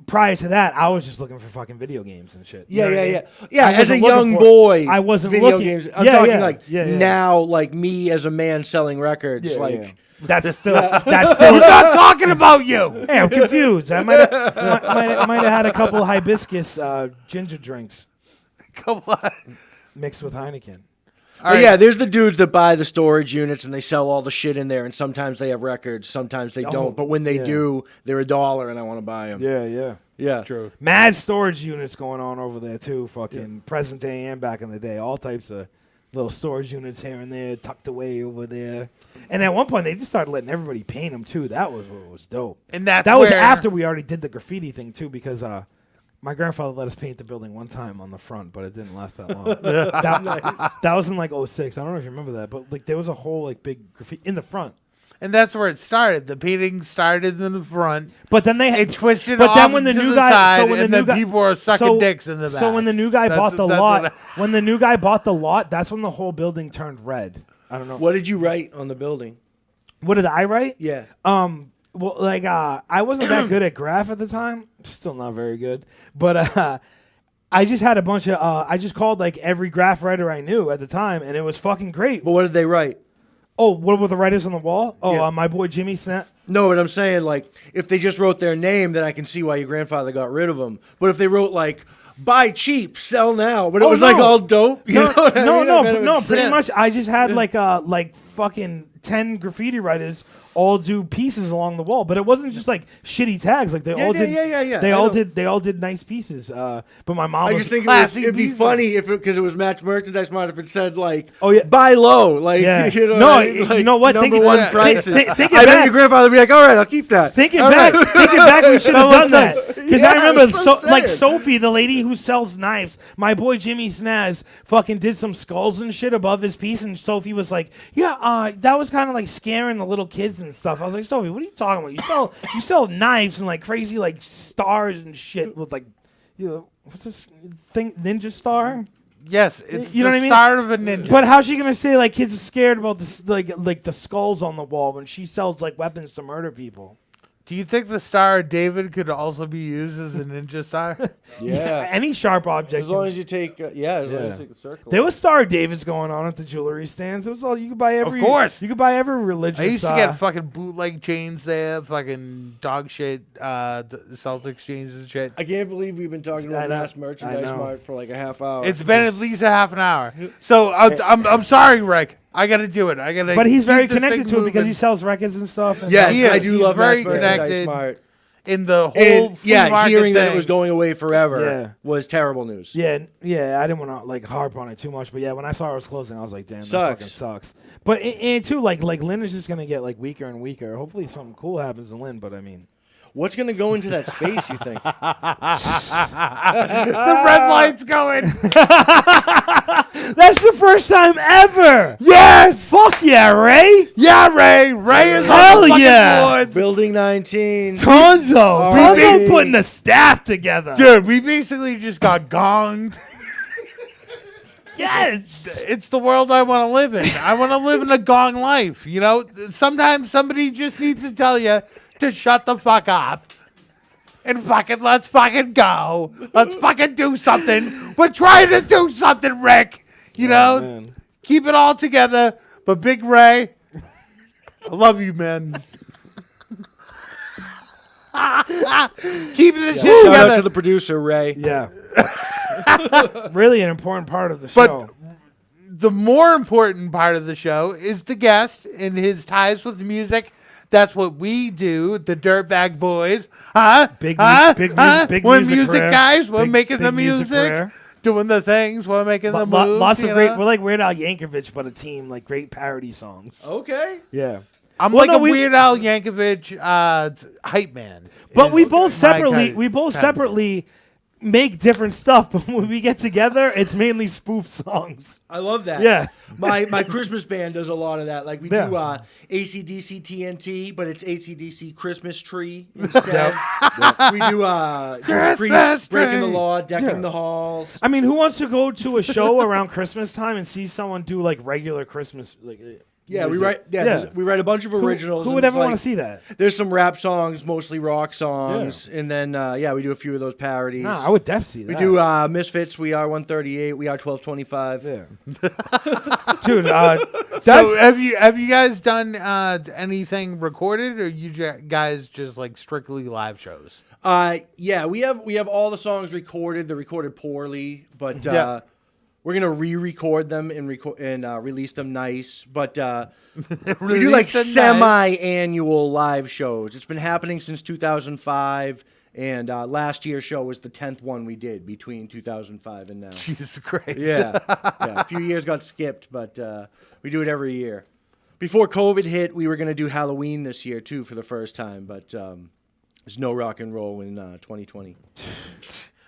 prior to that, I was just looking for fucking video games and shit. You know what I mean? Yeah, I as a wasn't looking young for- boy, I wasn't video looking. games. I'm talking like yeah. now, like me as a man selling records. Yeah. That's still. We're not talking about you. Hey, I'm confused. I might have had a couple of hibiscus ginger drinks Come on. mixed with Heineken. But yeah, there's the dudes that buy the storage units and they sell all the shit in there, and sometimes they have records, sometimes they don't. But when they do, they're $1, and I want to buy them. Yeah. True. Mad storage units going on over there too. Fucking present day and back in the day, all types of little storage units here and there, tucked away over there. And at one point, they just started letting everybody paint them too. That was what was dope. And that was after we already did the graffiti thing too, because my grandfather let us paint the building one time on the front, but it didn't last that long. that was in like 06. I don't know if you remember that, but like there was a whole like big graffiti in the front. And that's where it started. The painting started in the front. But then it twisted but off then when the to new the guy, side, so when the and new then guy, people were sucking dicks in the back. So when the new guy bought the lot, when the that's when the whole building turned red. I don't know. What did you write on the building? What did I write? Yeah. Well, like I wasn't that good at graph at the time. Still not very good, but I just had a bunch of. I just called like every graph writer I knew at the time, and it was fucking great. But what did they write? Oh, what were the writers on the wall? Oh, Yeah. my boy Jimmy Snap. No, but I'm saying, like, if they just wrote their name, then I can see why your grandfather got rid of them. But if they wrote, like, buy cheap, sell now, but it Oh, was no. like all dope. You know what I mean? I bet it no. was Pretty sick. much, I just had like fucking 10 graffiti writers all do pieces along the wall, but it wasn't just like shitty tags. Like they all did. Yeah. They all did. They all did nice pieces. But my mom. I was just think classy it'd be pieces. funny if because it was match merchandise mart if it said like yeah. buy low, like Yeah. you know, No, what I mean? Like, you know what? number Think- one yeah. prices. Think I bet back. your grandfather would be like, all right, I'll keep that. Thinking back, we should have done that. Because Yeah, I remember, that's what I'm like saying. Sophie, the lady who sells knives, my boy Jimmy Snaz, fucking did some skulls and shit above his piece, and Sophie was like, "Yeah, that was kind of like scaring the little kids and stuff." I was like, "Sophie, what are you talking about? You sell knives and like crazy like stars and shit with like, what's this thing, ninja star?" Yes, it's You know the what I mean? start of a ninja. But how's she gonna say like kids are scared about this like the skulls on the wall when she sells like weapons to murder people? Do you think the Star of David could also be used as a ninja star? Yeah, Any sharp object. as long as you take as long as you take the circle. There was Star Davis going on at the jewelry stands. It was all you could buy every. Of course. you could buy every religious. I used to get fucking bootleg chains there, fucking dog shit, the Celtics chains and shit. I can't believe we've been talking about I know. mass merchandise I know. mart for like a half hour. It's been at least a half an hour. So I'm sorry, Rick. I gotta do it. I gotta. But he's keep very this connected thing to it because he moving sells records and stuff. And yes, He is. I do He's love mass very merchandise connected. mart. in the whole And flea yeah, market hearing that it thing. was going away forever Yeah. was terrible news. Yeah, I didn't want to like harp on it too much, but yeah, when I saw it was closing, I was like, damn, that Sucks. fucking sucks. But and too, like Lynn is just gonna get like weaker and weaker. Hopefully, something cool happens to Lynn. But I mean, What's going to go into that space, you think? the red light's going. that's the first time ever. Yes. Fuck yeah, Ray. Yeah, Ray. Ray is Hell on the fucking yeah. boards. Building 19. Tonzo putting the staff together. Dude, we basically just got gonged. Yes. It's the world I want to live in. I want to live in a gong life. You know, sometimes somebody just needs to tell you to shut the fuck up and fucking let's fucking go. Let's fucking do something. We're trying to do something, Rick. You know, man. keep it all together. But Big Ray, I love you, man. Keep this shit Shout together. out to the producer, Ray. Yeah. Really an important part of the But show. the more important part of the show is the guest and his ties with music. That's what we do, the Dirt Bag Boys. Huh? Big huh? big huh? big We're music music career. guys. We're Big- making the big music music, career. doing the things. We're making the moves. Lots of you great. know? We're like Weird Al Yankovic, but a team, like great parody songs. Okay. Yeah. I'm Well, like no, a we- Weird Al Yankovic hype man. But is we both my separately, kind- we both kind of separately make different stuff. But when we get together, it's mainly spoof songs. I love that. Yeah. My Christmas band does a lot of that. Like we Yeah. do AC/DC TNT, but it's AC/DC Christmas Tree instead. We do Judas Christmas Priest Breaking the Tree. Law, Decking the Halls. I mean, who wants to go to a show around Christmas time and see someone do like regular Christmas? Like, Yeah, we music? write. Yeah, we write a bunch of originals. Who and would it's ever want like- to see that? There's some rap songs, mostly rock songs, and then we do a few of those parodies. Nah, I would def see that. We do Misfits. We are 138. We are 1225. Yeah. Dude, that's So have you guys done anything recorded, or you guys just like strictly live shows? Yeah, we have all the songs recorded. They're recorded poorly, but Yeah. we're gonna re-record them and release them nice. But we do Release like them nice. semi-annual live shows. It's been happening since 2005, and last year's show was the 10th one we did between 2005 and now. Jesus Christ. Yeah, a few years got skipped, but we do it every year. Before COVID hit, we were gonna do Halloween this year too for the first time, but there's no rock and roll in 2020.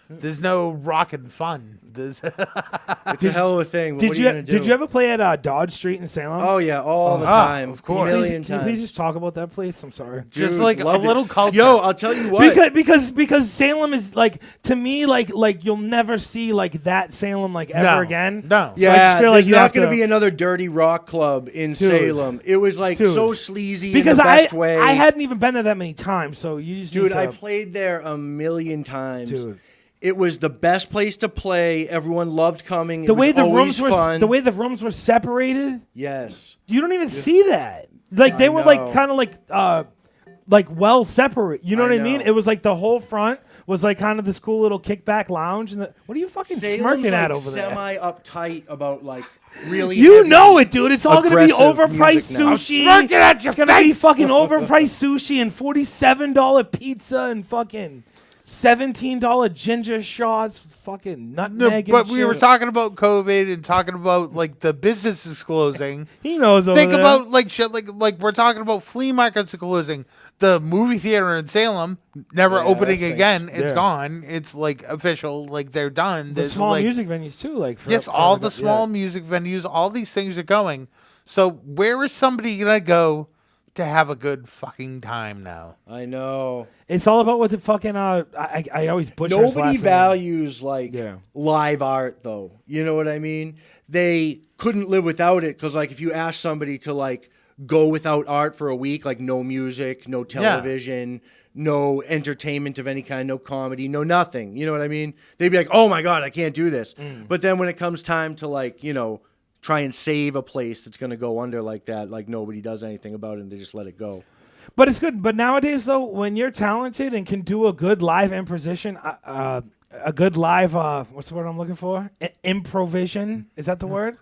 There's no rockin' fun. There's It's a hell of a thing. But what are you gonna do? Did you ever play at Dodge Street in Salem? Oh yeah, all the time, of course. a million Can you times. please just talk about that place? I'm sorry. just Dude, like a loved it. little culture. Yo, I'll tell you what. Because Salem is like, to me, like you'll never see like that Salem like ever No. again. No. So I yeah, just feel there's like you not have going to to be another dirty rock club in Salem. It was like Dude. so sleazy because in the best way. I hadn't even been there that many times, so you just Dude, need I to, played there a million times. Dude. It was the best place to play. Everyone loved coming. the it way was the always rooms fun. were the way the rooms were separated. Yes. You don't even see that. Like they were like know. kind of like like well separate. You know what I mean? know. It was like the whole front was like kind of this cool little kickback lounge. And what are you fucking Salem's smirking at like over there? semi uptight about like really. You heavy, know it, dude. It's all gonna be aggressive overpriced music now. sushi. smirking at your It's gonna be face. fucking overpriced sushi and $47 pizza and fucking $17 ginger shots, fucking No, nutmeg. but and we shit. were talking about COVID and talking about like the businesses closing. He knows. Over Think there. about like shit like we're talking about flea markets closing. The movie theater in Salem never Yeah, opening that again. stinks. It's Yeah. gone. It's like official. Like they're done. the There's, small like, music venues too. Like for, Yes, for all the yeah. small music venues, all these things are going. So where is somebody gonna go to have a good fucking time now? I know. It's all about what the fucking I always butcher his Nobody last name. values like Yeah. live art though. You know what I mean? They couldn't live without it because like if you ask somebody to like go without art for a week, like no music, no television, no entertainment of any kind, no comedy, no nothing. You know what I mean? They'd be like, "Oh my god, I can't do this." But then when it comes time to like, you know, try and save a place that's going to go under like that, like nobody does anything about it and they just let it go. But it's good. But nowadays, though, when you're talented and can do a good live imposition, a good live, what's the word I'm looking for? Improvision. Is that the word?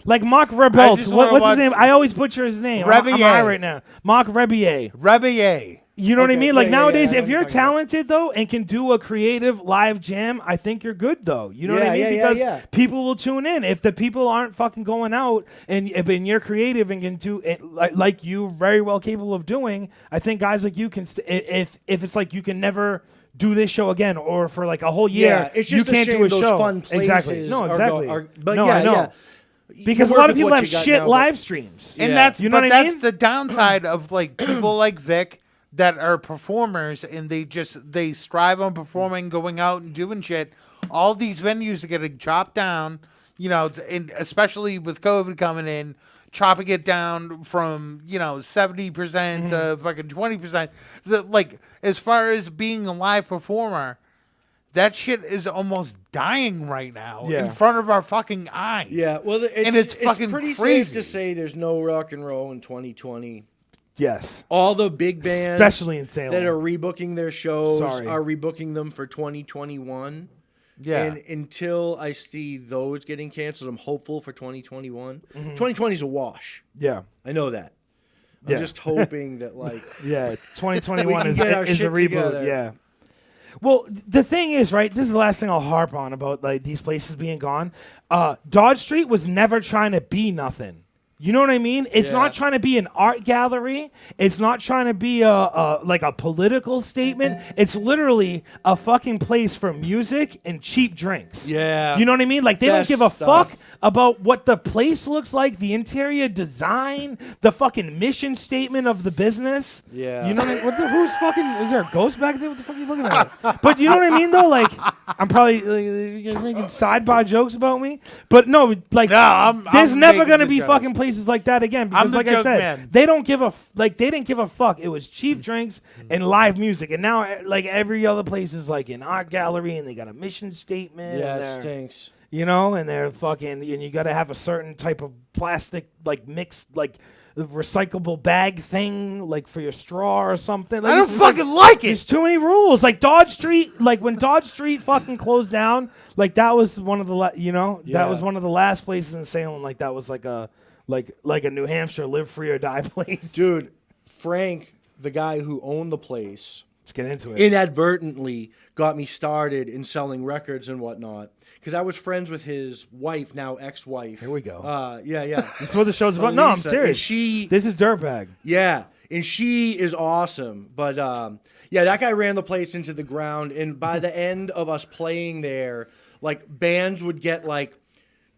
Like Marc Rebelt. just wanna What's his watch- name? I always butcher his name. I'm Rebier. high right now. Marc Rebier. Rebier. You know what I Okay, mean? Like yeah, nowadays, I know if what you're you're talking about. talented though and can do a creative live jam, I think you're good though. You know what I Yeah, mean? yeah, yeah, Because yeah. people will tune in. If the people aren't fucking going out and you're creative and can do it like you very well capable of doing, I think guys like you can. If it's like you can never do this show again or for like a whole year, Yeah, it's just you can't a shame do a those show. fun places exactly. No, are exactly. but no, yeah, I know. yeah. Because a You lot work of with people what have you got shit now, but- live streams. And Yeah. that's You know but what I that's mean? the downside of like people like Vic that are performers and they strive on performing, going out and doing shit. All these venues are getting chopped down, you know, and especially with COVID coming in, chopping it down from 70% to fucking 20%. Like as far as being a live performer, that shit is almost dying right now Yeah. in front of our fucking eyes. Yeah, well, it's fucking pretty crazy. safe to say there's no rock and roll in 2020. Yes. All the big bands, Especially in Salem. that are rebooking their shows, Sorry. are rebooking them for 2021. Yeah. And until I see those getting canceled, I'm hopeful for 2021. 2020 is a wash. Yeah. I know that. I'm Yeah. just hoping that like Yeah, We 2021 can is get our a shit reboot. together. Yeah. Well, the thing is, right? This is the last thing I'll harp on about like these places being gone. Dodge Street was never trying to be nothing. You know what I mean? It's Yeah. not trying to be an art gallery. It's not trying to be like a political statement. It's literally a fucking place for music and cheap drinks. Yeah. You know what I mean? Like they don't Best give a stuff. fuck about what the place looks like, the interior design, the fucking mission statement of the business. Yeah. You know what I mean? Who's fucking? Is there a ghost back there? What the fuck are you looking at? But you know what I mean, though. Like, I'm probably you guys making sidebar jokes about me, but no, like, No, there's I'm never making gonna the be jokes. fucking places like that again. Because, the like I joke said, man. they don't give a they didn't give a fuck. It was cheap drinks and live music, and now like every other place is like an art gallery, and they got a mission statement. yeah, and it they're- stinks. you know, and they're fucking, and you got to have a certain type of plastic, like mixed, like recyclable bag thing, like for your straw or something. Like, I don't it's just, like, fucking like it. There's too many rules. Like Dodge Street, like when Dodge Street fucking closed down, like that was one of the, that Yeah. was one of the last places in Salem. Like that was like a, like a New Hampshire live free or die place. Dude, Frank, the guy who owned the place, let's get into it. inadvertently got me started in selling records and whatnot. Because I was friends with his wife, now ex-wife. Here we go. Yeah. That's what the show's about. No, I'm Lisa, serious. and she, This is Dirt Bag. yeah, and she is awesome. But yeah, that guy ran the place into the ground. And by the end of us playing there, like bands would get like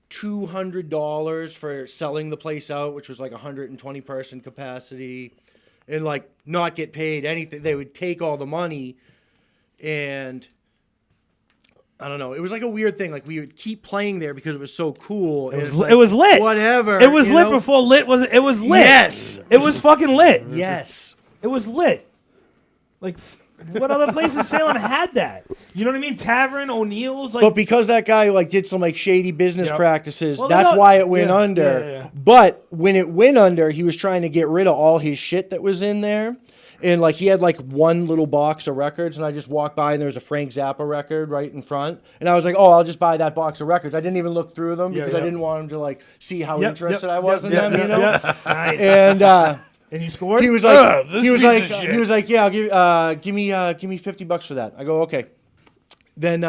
$200 for selling the place out, which was like 120 person capacity, and like not get paid anything. They would take all the money, and I don't know. It was like a weird thing. Like we would keep playing there because it was so cool. It was lit. Whatever. It was you lit know? before lit was. It was lit. Yes. It was fucking lit. Yes. It was lit. Like, what other place in Salem had that? You know what I mean? Tavern, O'Neill's, like. But because that guy like did some like shady business Yep. practices, Well, that's no- why it went yeah, under. yeah. But when it went under, he was trying to get rid of all his shit that was in there. And like he had like one little box of records, and I just walked by and there was a Frank Zappa record right in front, and I was like, "Oh, I'll just buy that box of records." I didn't even look through them because I didn't want him to like see how interested I was in them, you know. Nice. And you scored. he was like, "Yeah, give me $50 for that." I go, "Okay." Then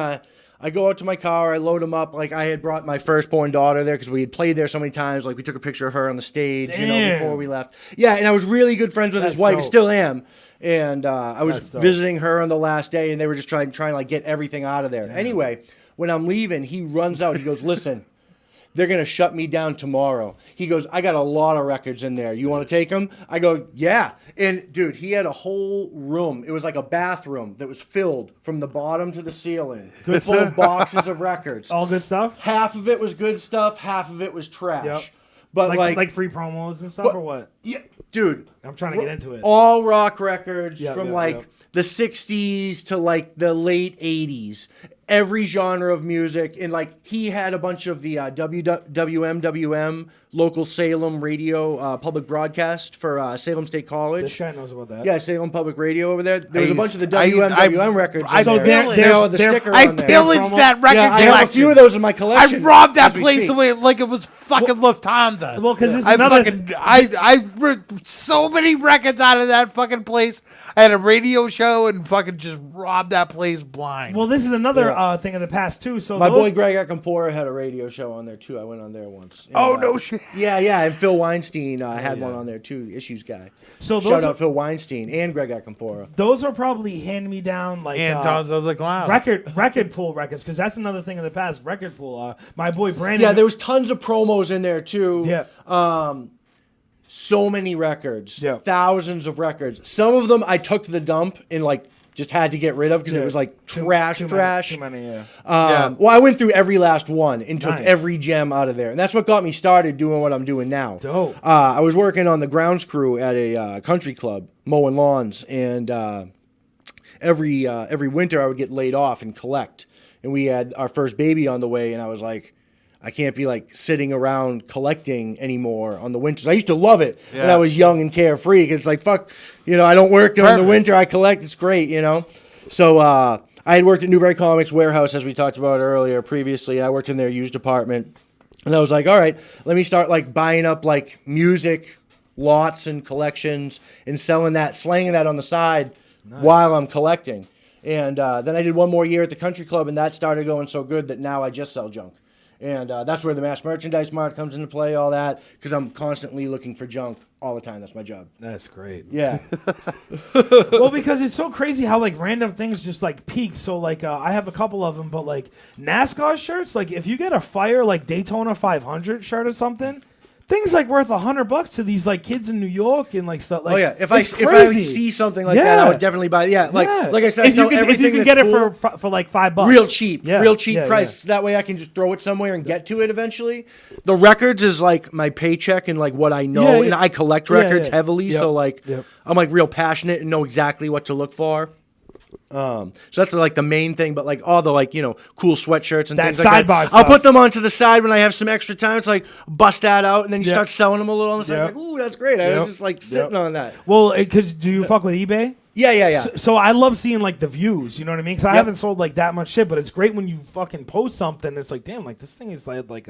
I go out to my car, I load him up. Like I had brought my firstborn daughter there because we had played there so many times. Like we took a picture of her on the stage, you know, before we left. Yeah, and I was really good friends with his wife, still am. And I was visiting her on the last day, and they were just trying to like get everything out of there. Damn. Anyway, when I'm leaving, he runs out. He goes, "Listen, they're going to shut me down tomorrow." He goes, "I got a lot of records in there. You want to take them?" I go, "Yeah." And, dude, he had a whole room. It was like a bathroom that was filled from the bottom to the ceiling. Full of boxes of records. All good stuff? Half of it was good stuff. Half of it was trash. Yep. But like free promos and stuff or what? Yeah, dude. I'm trying to get into it. All rock records from the 60s to like the late 80s. Every genre of music, and like he had a bunch of the WMWM local Salem radio public broadcast for Salem State College. This guy knows about that. Yeah, Salem Public Radio over there. There was a bunch of the WMWM records. I pillaged that record collection. I have a few of those in my collection. I robbed that place away like it was fucking Lufthansa. Well, because I ripped so many records out of that fucking place. I had a radio show and fucking just robbed that place blind. Well, this is another thing of the past too. So my boy Greg Akampora had a radio show on there too. I went on there once. And, no shit. Yeah, and Phil Weinstein had one on there too. Issues guy. So shout out Phil Weinstein and Greg Akampora. Those are probably hand me down like Tonzo the Clown record pool records, because that's another thing in the past. Record pool. My boy Brandon. Yeah, there was tons of promos in there too. Yeah. So many records. Yeah. Thousands of records. Some of them I took to the dump and like just had to get rid of because it was like trash. Too many, Well, I went through every last one and took every gem out of there. And that's what got me started doing what I'm doing now. Dope. I was working on the grounds crew at a country club, mowing lawns. And every winter I would get laid off and collect. And we had our first baby on the way. And I was like, I can't be like sitting around collecting anymore on the winters. I used to love it when I was young and carefree. It's like, fuck, I don't work during the winter. I collect. It's great, So I had worked at Newbury Comics Warehouse, as we talked about earlier previously. I worked in their used department. And I was like, all right, let me start like buying up like music lots and collections and slanging that on the side while I'm collecting. And then I did one more year at the country club, and that started going so good that now I just sell junk. And that's where the mass merchandise mart comes into play, all that, because I'm constantly looking for junk all the time. That's my job. That's great. Yeah. Well, because it's so crazy how like random things just like peak. So like I have a couple of them, but like NASCAR shirts, like if you get a fire like Daytona 500 shirt or something, things like worth $100 to these like kids in New York and like stuff. Like, oh yeah, if I see something like that, I would definitely buy. Yeah, like I said, I sell everything. If you can get it for like $5, real cheap, price. That way I can just throw it somewhere and get to it eventually. The records is like my paycheck and like what I know, and I collect records heavily, so like I'm like real passionate and know exactly what to look for. So that's like the main thing, but like all the like cool sweatshirts and things like that. I'll put them onto the side when I have some extra time. It's like bust that out, and then you start selling them a little on the side. Like, ooh, that's great. I was just like sitting on that. Well, because do you fuck with eBay? Yeah. So I love seeing like the views. You know what I mean? Because I haven't sold like that much shit, but it's great when you fucking post something. It's like, damn, like this thing is like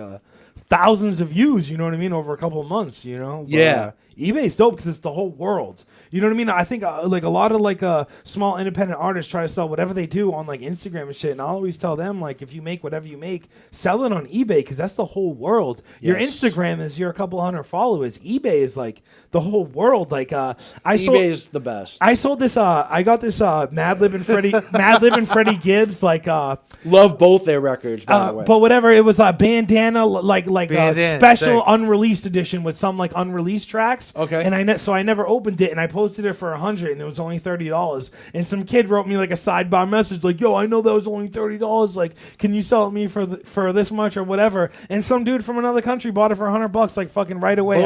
thousands of views. You know what I mean? Over a couple of months. But, eBay's dope because it's the whole world. You know what I mean? I think like a lot of like small independent artists try to sell whatever they do on like Instagram and shit. And I always tell them like, if you make whatever you make, sell it on eBay because that's the whole world. Your Instagram is your couple hundred followers. eBay is like the whole world. Like eBay is the best. I sold this. I got this Madlib and Freddie Gibbs. Like love both their records. By the way, but whatever. It was a bandana like a special unreleased edition with some like unreleased tracks. Okay. And I never opened it, and I posted it for $100, and it was only $30. And some kid wrote me like a sidebar message, like, "Yo, I know that was only $30. Like, can you sell it me for this much or whatever?" And some dude from another country bought it for $100, like fucking right away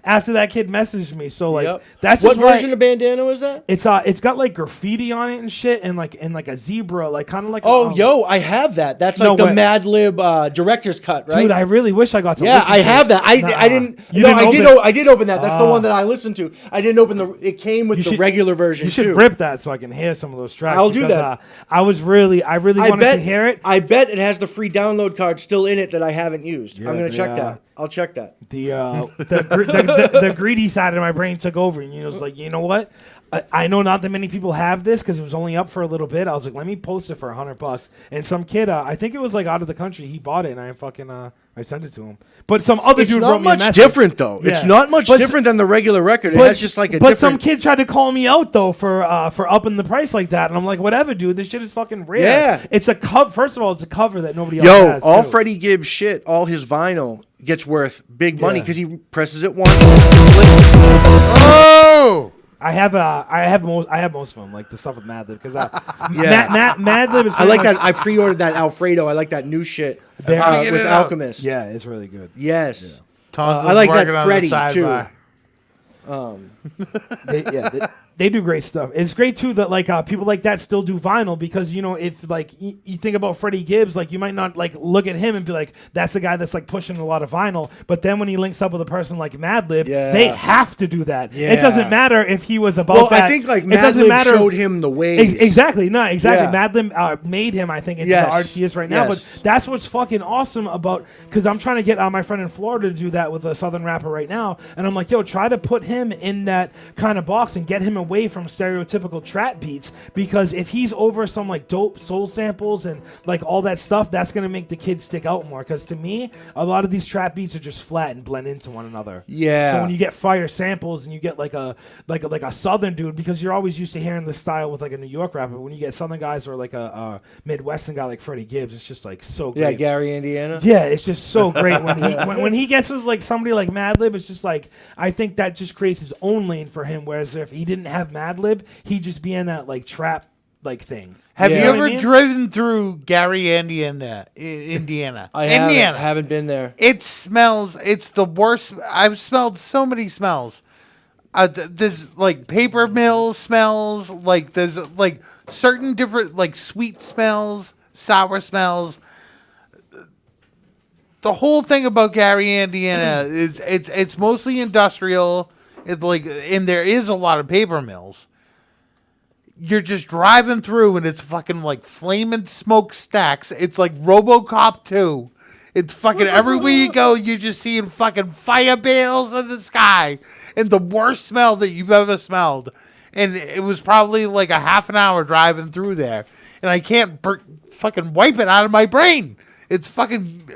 after that kid messaged me. So like that's just what version of bandana was that? It's it's got like graffiti on it and shit, and like a zebra, like kind of like. Oh, yo, I have that. That's like the Mad Lib director's cut, right? Dude, I really wish I got to. Yeah, listen I to have it. that. I didn't. I did open that. That's the one that I listened to. I didn't open the. It came with the regular version. You should too. rip that so I can hear some of those tracks. I'll do that. I really wanted to hear it. I bet it has the free download card still in it that I haven't used. I'm gonna check that. I'll check that. The greedy side of my brain took over, and was like, you know what? I know not that many people have this because it was only up for a little bit. I was like, let me post it for $100. And some kid, I think it was like out of the country, he bought it, and I sent it to him. But some other dude wrote me a message. It's not much different though. Yeah. It's not much different than the regular record. It has just like a. But some kid tried to call me out though for upping the price like that, and I'm like, whatever, dude. This shit is fucking rare. Yeah. It's a cover. First of all, it's a cover that nobody else has. All Freddie Gibbs shit, all his vinyl gets worth big money because he presses it once. Oh. I have most of them, like the stuff with Madlib, because Madlib is. I like that. I pre-ordered that Alfredo. I like that new shit with Alchemist. Yeah, it's really good. Yes, I like that Freddie too. They do great stuff. It's great too that like people like that still do vinyl, because if like you think about Freddie Gibbs, like you might not like look at him and be like, that's the guy that's like pushing a lot of vinyl, but then when he links up with a person like Madlib, they have to do that. It doesn't matter if he was about that. I think like Madlib showed him the way. Exactly. Madlib made him, I think, into the artist he is right now. But that's what's fucking awesome about, because I'm trying to get my friend in Florida to do that with a Southern rapper right now, and I'm like, yo, try to put him in that kind of box and get him away from stereotypical trap beats, because if he's over some like dope soul samples and like all that stuff, that's gonna make the kids stick out more, because to me a lot of these trap beats are just flat and blend into one another. So when you get fire samples and you get like a Southern dude, because you're always used to hearing this style with like a New York rapper, but when you get Southern guys or like a Midwestern guy like Freddie Gibbs, it's just like so great. Gary, Indiana. Yeah, it's just so great when he gets with like somebody like Madlib. It's just like, I think that just creates his own lane for him, whereas if he didn't have Madlib, he'd just be in that like trap like thing. Have you ever driven through Gary, Indiana? I haven't been there. It smells. It's the worst. I've smelled so many smells. There's like paper mill smells. Like there's like certain different like sweet smells, sour smells. The whole thing about Gary, Indiana is it's mostly industrial. It's like, and there is a lot of paper mills. You're just driving through and it's fucking like flaming smokestacks. It's like RoboCop 2. It's fucking everywhere you go, you're just seeing fucking fire bales in the sky. And the worst smell that you've ever smelled. And it was probably like a half an hour driving through there. And I can't fucking wipe it out of my brain. It's fucking...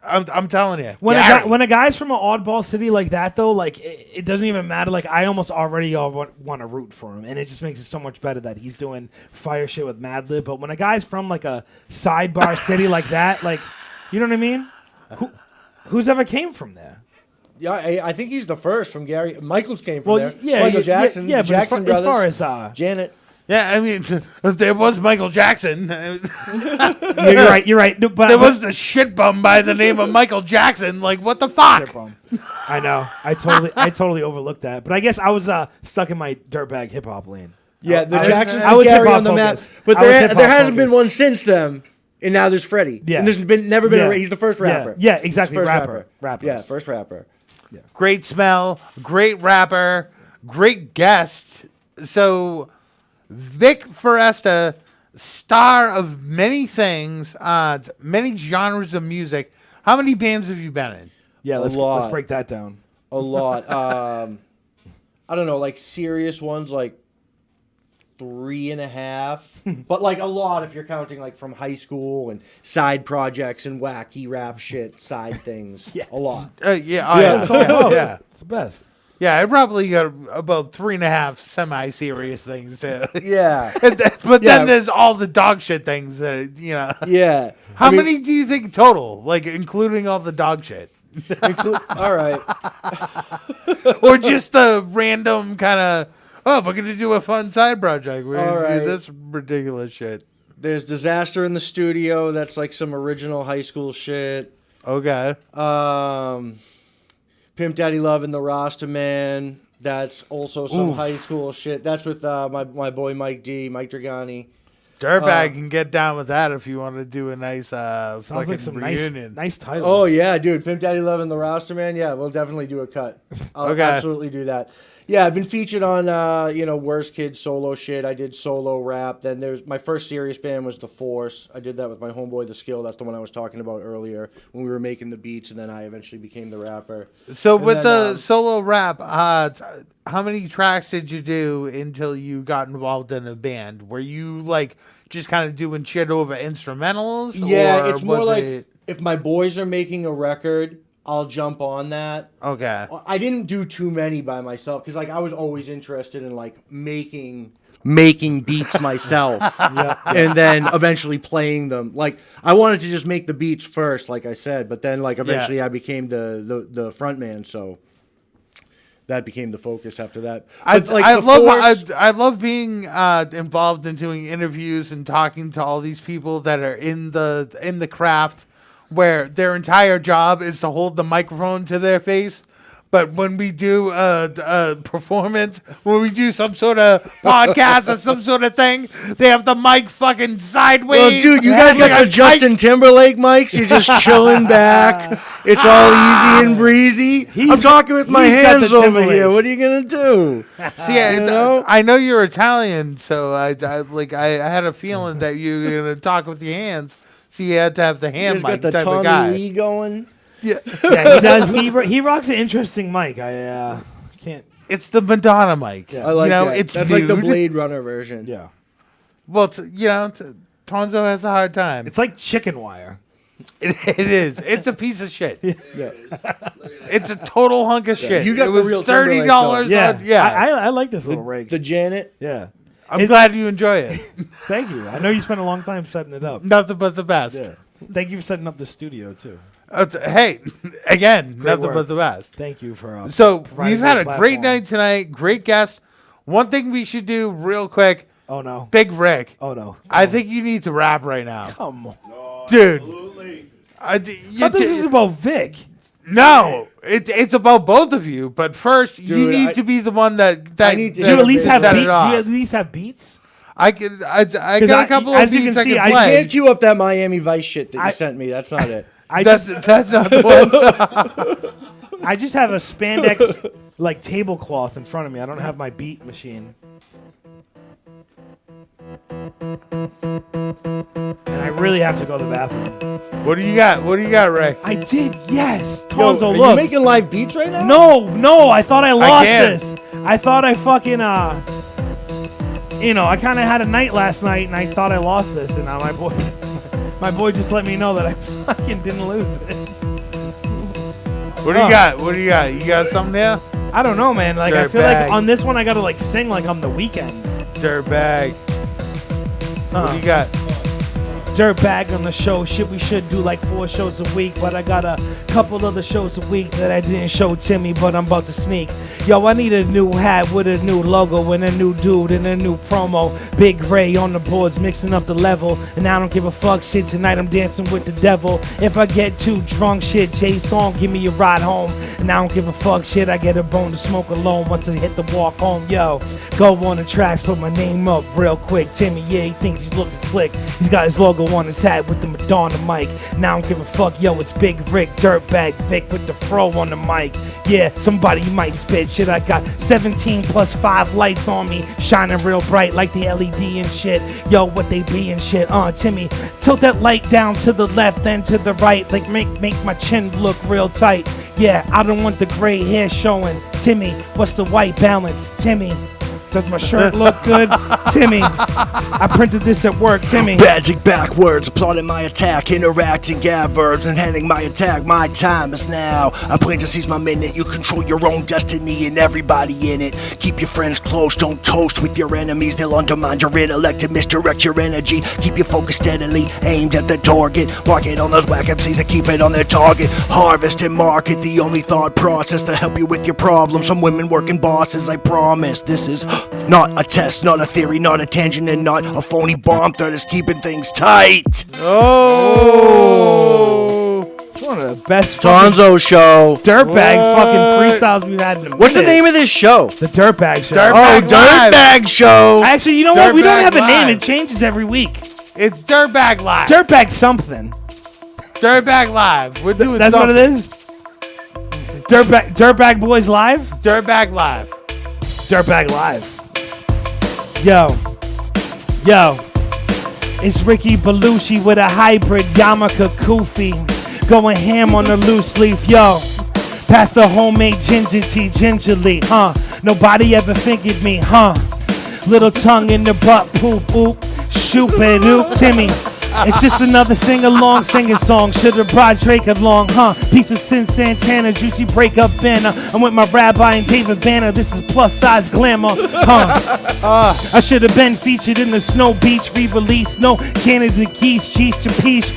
I'm telling you. When a guy's from an oddball city like that, though, like it doesn't even matter. Like I almost already want to root for him, and it just makes it so much better that he's doing fire shit with Madlib. But when a guy's from like a sidebar city like that, like, you know what I mean? Who's ever came from there? Yeah, I think he's the first from Gary. Michael's came from there. Yeah, Michael Jackson. Yeah, Jackson but brothers. as far as Janet. Yeah, I mean, there was Michael Jackson. You're right. But there was the shit bum by the name of Michael Jackson. Like, what the fuck? I know. I totally overlooked that. But I guess I was stuck in my dirtbag hip hop lane. Yeah, the Jacksons I was Gary hip-hop on the map. focused. But there hasn't been one since them. And now there's Freddie. Yeah. And there's never been he's the first rapper. Yeah, exactly. First Rapper. Yeah, first rapper. Yeah. Great smell, great rapper, great guest. So Vic Forresta, star of many things, many genres of music. How many bands have you been in? Yeah, let's break that down. A lot. I don't know, like serious ones, like 3.5, but like a lot if you're counting like from high school and side projects and wacky rap shit, side things. Yes. A lot. Yeah. It's the best. Yeah, I probably got about 3.5 semi-serious things too. Yeah. But then there's all the dog shit things that, you know. Yeah. How many do you think total, like including all the dog shit? All right. Or just the random kind of, we're going to do a fun side project. We're going to do this ridiculous shit. There's Disaster in the Studio. That's like some original high school shit. Okay. Pimp Daddy Love and the Rasta Man. That's also some high school shit. That's with my boy Mike Dragani. Dirtbag can get down with that if you want to do a nice Sounds like some reunion. nice titles. Oh yeah, dude, Pimp Daddy Love and the Roster Man. Yeah, we'll definitely do a cut. I'll absolutely do that. Yeah, I've been featured on Worst Kid solo shit. I did solo rap. Then there's my first serious band was The Force. I did that with my homeboy The Skill. That's the one I was talking about earlier when we were making the beats, and then I eventually became the rapper. So with the solo rap, how many tracks did you do until you got involved in a band? Were you like just kind of doing shit over instrumentals? Yeah, it's more like if my boys are making a record, I'll jump on that. Okay. I didn't do too many by myself because like I was always interested in like making beats myself and then eventually playing them. Like I wanted to just make the beats first, like I said, but then like eventually I became the front man, so that became the focus after that. But, I love being involved in doing interviews and talking to all these people that are in the craft, where their entire job is to hold the microphone to their face. But when we do a performance, when we do some sort of podcast or some sort of thing, they have the mic fucking sideways. Well, dude, you guys got the Justin Timberlake mics. You're just chilling back. It's all easy and breezy. I'm talking with my hands over here. What are you gonna do? See, I know you're Italian, so I had a feeling that you were gonna talk with your hands. So you had to have the hand mic got the type Tommy of guy. Lee going. Yeah, he does. He rocks an interesting mic. I can't. It's the Madonna mic. Yeah. I like that. That's nude. like the Blade Runner version. Yeah. Well, Tonzo has a hard time. It's like chicken wire. It is. It's a piece of shit. Yeah. It's a total hunk of shit. You got it the was real $30. Yeah. I like this little rig. The Janet. Yeah. I'm glad you enjoy it. Thank you. I know you spent a long time setting it up. Nothing but the best. Yeah. Thank you for setting up the studio too. Hey, again, Great nothing work. but the best. Thank you for. So we've had a platform. great night tonight. Great guest. One thing we should do real quick. Oh no. Big Rick. Oh no. I think you need to rap right now. Come on. Dude. Absolutely. This is about Vic. No, it's about both of you. But first, you need to be the one that I need to Do you at least have set beats? it off. Do you at least have beats? I got a couple of as you beats can I see, can I play. Can't queue up that Miami Vice shit that you sent me. That's not it. That's not the one. I just have a spandex like tablecloth in front of me. I don't have my beat machine. And I really have to go to the bathroom. What do you got? What do you got, Ray? I did, yes. Yo, Tonzo, are look. you making live beats right now? No, I thought I lost can't. this. I thought I fucking, I kind of had a night last night, and I thought I lost this, and now my boy just let me know that I fucking didn't lose it. What do you got? What do you got? You got something there? I don't know, man. Like, I Dirt feel Bag. like on this one, I gotta, like, sing like I'm The Weeknd. Dirt Bag. What do you got? Dirt Bag on the show. Shit, we should do like 4 shows a week, but I got a couple other shows a week that I didn't show Timmy, but I'm about to sneak. Yo, I need a new hat with a new logo and a new dude and a new promo. Big Ray on the boards mixing up the level, and I don't give a fuck shit. Tonight I'm dancing with the devil. If I get too drunk, shit, Jay Song, give me a ride home. And I don't give a fuck shit. I get a bone to smoke alone once I hit the walk home. Yo, go on the tracks, put my name up real quick. Timmy, yeah, he thinks he's looking slick. He's got his logo on his hat with the Madonna mic. Now I don't give a fuck, yo, it's Big Rick, Dirt Bag Vic with the fro on the mic. Yeah, somebody might spit shit. I got 17 plus 5 lights on me, shining real bright like the LED and shit. Yo, what they be and shit. Timmy, tilt that light down to the left, then to the right, like make my chin look real tight. Yeah, I don't want the gray hair showing. Timmy, what's the white balance? Timmy, does my shirt look good? Timmy, I printed this at work. Timmy. Badging backwards, applauding my attack, interacting adverbs, and handing my attack. My time is now. I plan to seize my minute. You control your own destiny and everybody in it. Keep your friends close, don't toast with your enemies. They'll undermine your intellect and misdirect your energy. Keep your focus steadily aimed at the target. Market on those whack MCs that keep it on their target. Harvest and market, the only thought process to help you with your problems. Some women working bosses, I promise. This is not a test, not a theory, not a tangent, and not a phony bomb threat is keeping things tight. Oh! One of the best fucking Tonzo show. dirtbag fucking freestyles we've had in a minute. What's the name of this show? The Dirtbag Show. Dirtbag Dirt Bag Show. Actually, you know what? We don't Dirtbag have a name. Live. It changes every week. It's Dirtbag Live. Dirtbag something. Dirtbag Live. We're doing That's what it is? Dirtbag Boyz Live? Dirtbag Live. Dirtbag Live. Yo. It's Ricky Belushi with a hybrid yarmulke kufi. Going ham on the loose leaf, yo. Pass the homemade ginger tea gingerly, Nobody ever fingered me, Little tongue in the butt, poop, oop. Shoot it, oop, Timmy. It's just another sing-along singing song. Should've brought Drake along, Piece of Sin Santana, juicy breakup banner. I'm with my rabbi and David Banner. This is plus-size glamour, I should've been featured in the Snow Beach re-release. No Canada geese, cheese to peach.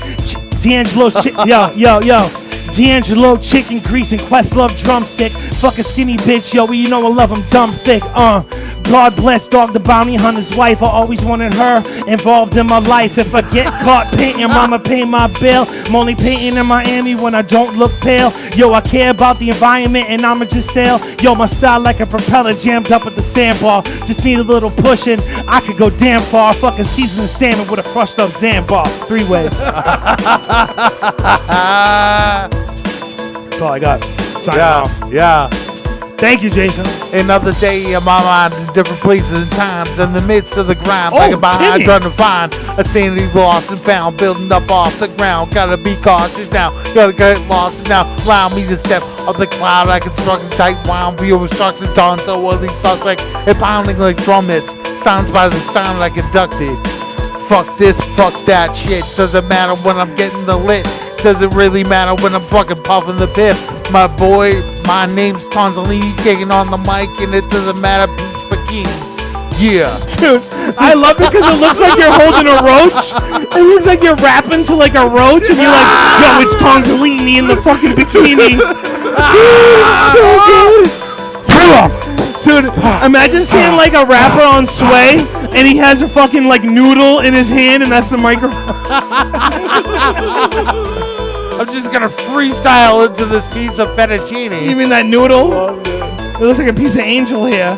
D'Angelo's yo. D'Angelo, chicken grease, and Questlove drumstick. Fuck a skinny bitch, yo, you know I love him dumb thick, God bless Dog the Bounty Hunter's wife. I always wanted her involved in my life. If I get caught painting, I'ma pay my bill. I'm only painting in Miami when I don't look pale. Yo, I care about the environment and I'ma just sail. Yo, my style like a propeller jammed up at the sandbar. Just need a little pushing. I could go damn far. Fucking seasoned salmon with a crushed up Zambar. 3 ways. That's all I got. Signing off. Yeah. Thank you, Jason. Another day in my mind in different places and times in the midst of the grind. Oh, Like a behind Timmy. trying to find a sanity lost and found, building up off the ground. Gotta be cautious now, gotta get lost now. Allow me to step up the cloud. I construct a tight wound, be obstructed, Tonzo, or the suspect, and pounding like drum hits. Sounds by the sound I conducted. Fuck this, fuck that shit. Doesn't matter when I'm getting the lit. Doesn't really matter when I'm fucking puffing the piff. My boy, my name's Tonzolini, kicking on the mic, and it doesn't matter, bikini. Yeah. Dude, I love it because it looks like you're holding a roach. It looks like you're rapping to like a roach, and you're like, yo, it's Tonzolini in the fucking bikini. Dude, it's so good. Dude, imagine seeing like a rapper on Sway, and he has a fucking like noodle in his hand, and that's the microphone. I'm just gonna freestyle into this piece of fettuccine. You mean that noodle? It looks like a piece of angel hair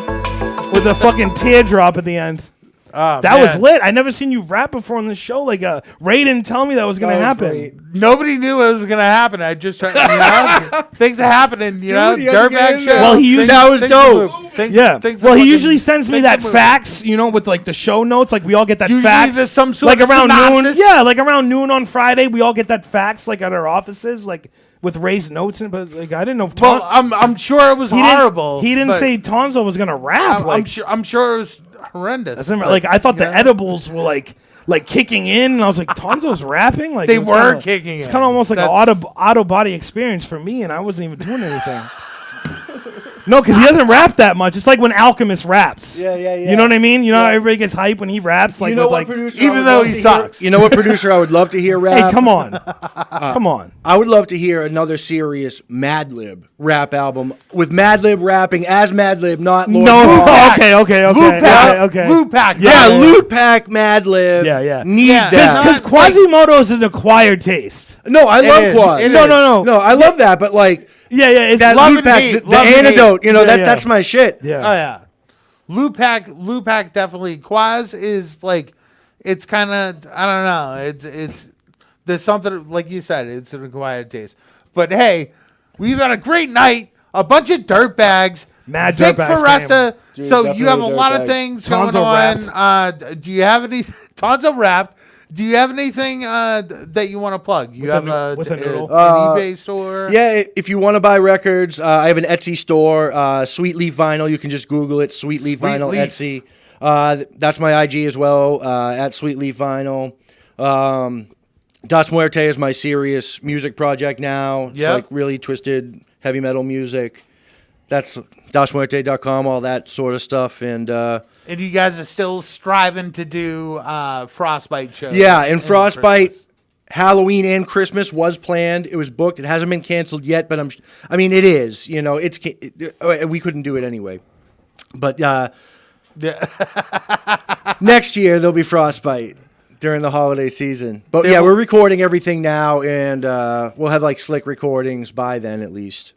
with a fucking teardrop at the end. Oh, That was man. lit. I never seen you rap before on the show. Like, Ray didn't tell me that was gonna happen. Nobody knew it was gonna happen. I just, things are happening. You know, you have to get Dirtbag in show. there. Well, he usually- That was dope. Well, he usually sends me that fax, you know, with like the show notes. Like we all get that Usually fax. there's some sort like of around noon. synopsis. Yeah, like around noon on Friday, we all get that fax like at our offices, like with Ray's notes. And but like I didn't know. If Well, I'm sure it was horrible. He didn't but say Tonzo was gonna rap. I'm sure it was horrendous. That's never, but, like I thought the you know. edibles were like kicking in, and I was like, Tonzo's rapping. Like They it was were kinda, kicking It's in. kind of almost like an That's- auto body experience for me, and I wasn't even doing anything. No, because he doesn't rap that much. It's like when Alchemist raps. Yeah. You know what I mean? You know how everybody gets hype when he raps? Like, You know with, what like, producer? even I would though love he to sucks. Hear, you know what producer I would love to hear rap? hey, come on. Come on. I would love to hear another serious Madlib rap album with Madlib rapping as Madlib, not Lord No. Boss. Okay. Lupac. Lupac. Yeah, Yeah. Loot Pack Madlib. Yeah. Need Yeah. that. Because Quasimodo is an acquired taste. No, I love is. Quaz. It is. No. No, I love that, but like Yeah. It's that love Loot and Pack, hate, the love and antidote, you know, Yeah. that's my shit. Oh Yeah. yeah, Lupac definitely. Quaz is like, it's kind of, I don't know. It's there's something like you said. It's an acquired taste. But hey, we've had a great night. A bunch of dirtbags. Mad Vic dirtbags Forresta. Dude, So you have a definitely lot of dirtbags. things Tonzo going on. Do you have any? Tonzo rap. Do you have anything that you want to plug? You have with a noodle. an eBay store. Yeah, if you want to buy records, I have an Etsy store, Sweet Leaf Vinyl. You can just Google it, Sweet Leaf Vinyl Leaf. Etsy. That's my IG as well, at Sweet Leaf Vinyl. Das Muerte is my serious music project now. It's Yep. like really twisted heavy metal music. That's dasmuerte.com, all that sort of stuff. And And you guys are still striving to do Frostbite shows. yeah, and in Frostbite, Christmas. Halloween and Christmas was planned. It was booked. It hasn't been canceled yet, but I mean, it is. You know, we couldn't do it anyway. But next year there'll be Frostbite. during the holiday season. But yeah, we're recording everything now, and we'll have like slick recordings by then at least.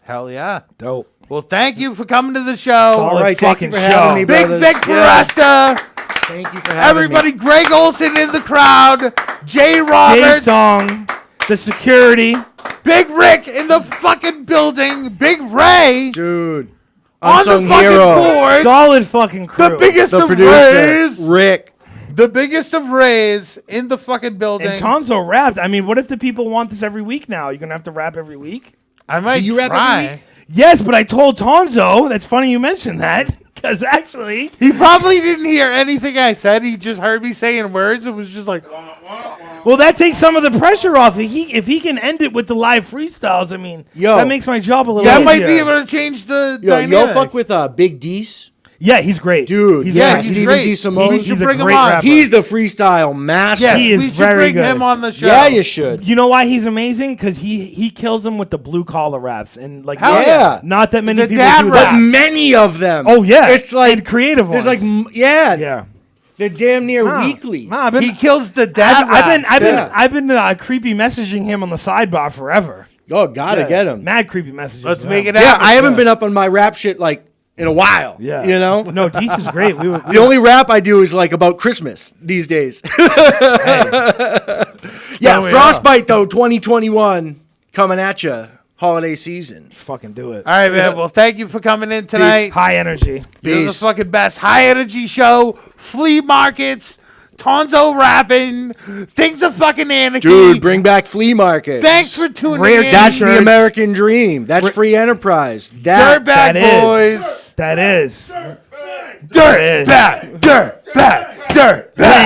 Hell yeah. Dope. Well, thank you for coming to the show. Solid All right, thank you fucking for having me, Big brothers. Vic Forresta. Thank you for having Everybody, me. Greg Olson in the crowd. Jay Jay Roberts. Song, the security. Big Rick in the fucking building. Big Ray. Dude. On the Unsung fucking hero. board. Solid fucking crew. The biggest The of producer, Rays. Rick. The biggest of Rays in the fucking building. And Tonzo rapped. I mean, what if the people want this every week now? You're going to have to rap every week? I might Do you rap try. every week? Yes, but I told Tonzo. That's funny you mentioned that. Because actually, He probably didn't hear anything I said. He just heard me saying words. It was just like, well, that takes some of the pressure off. If he can end it with the live freestyles, I mean, that makes my job a little that easier. might be able to change the Yo, dynamic. fuck with Big D's? Yeah, he's great. Dude, he's yeah, great. he's Stephen great. D. Simone. We should He's a bring him great on. rapper. He's the freestyle master. Yeah, He is we should very bring good. him on the show. Yeah, you should. You know why he's amazing? Because he kills them with the blue collar raps and like Hell yeah. not that many The people dad do rap. that. But many of them. Oh yeah, It's like and creative there's ones. like yeah. they're damn near Nah. weekly. Nah, I've been, He kills the dad I've been creepy messaging him on the sidebar forever. Oh, gotta Yeah, get him. Mad creepy messages. Let's to make him. it Yeah, happen. I haven't been up on my rap shit like in a while. Yeah, you know. No, Deese is great. We were, The only rap I do is like about Christmas these days. Yeah, Oh, yeah. Frostbite though, 2021 coming at you, holiday season. fucking do it. All right, man. Well, thank you for coming in tonight. High energy. You're the Peace. fucking best. High energy show, flea markets, Tonzo rapping, things of fucking anarchy. Dude, bring back flea market. Thanks for tuning Rare in. That's the T-shirts. American dream. That's free enterprise. Dirt Bag That is. Boys. That is. Dirt Bag. Dirt Bag. Dirt Bag.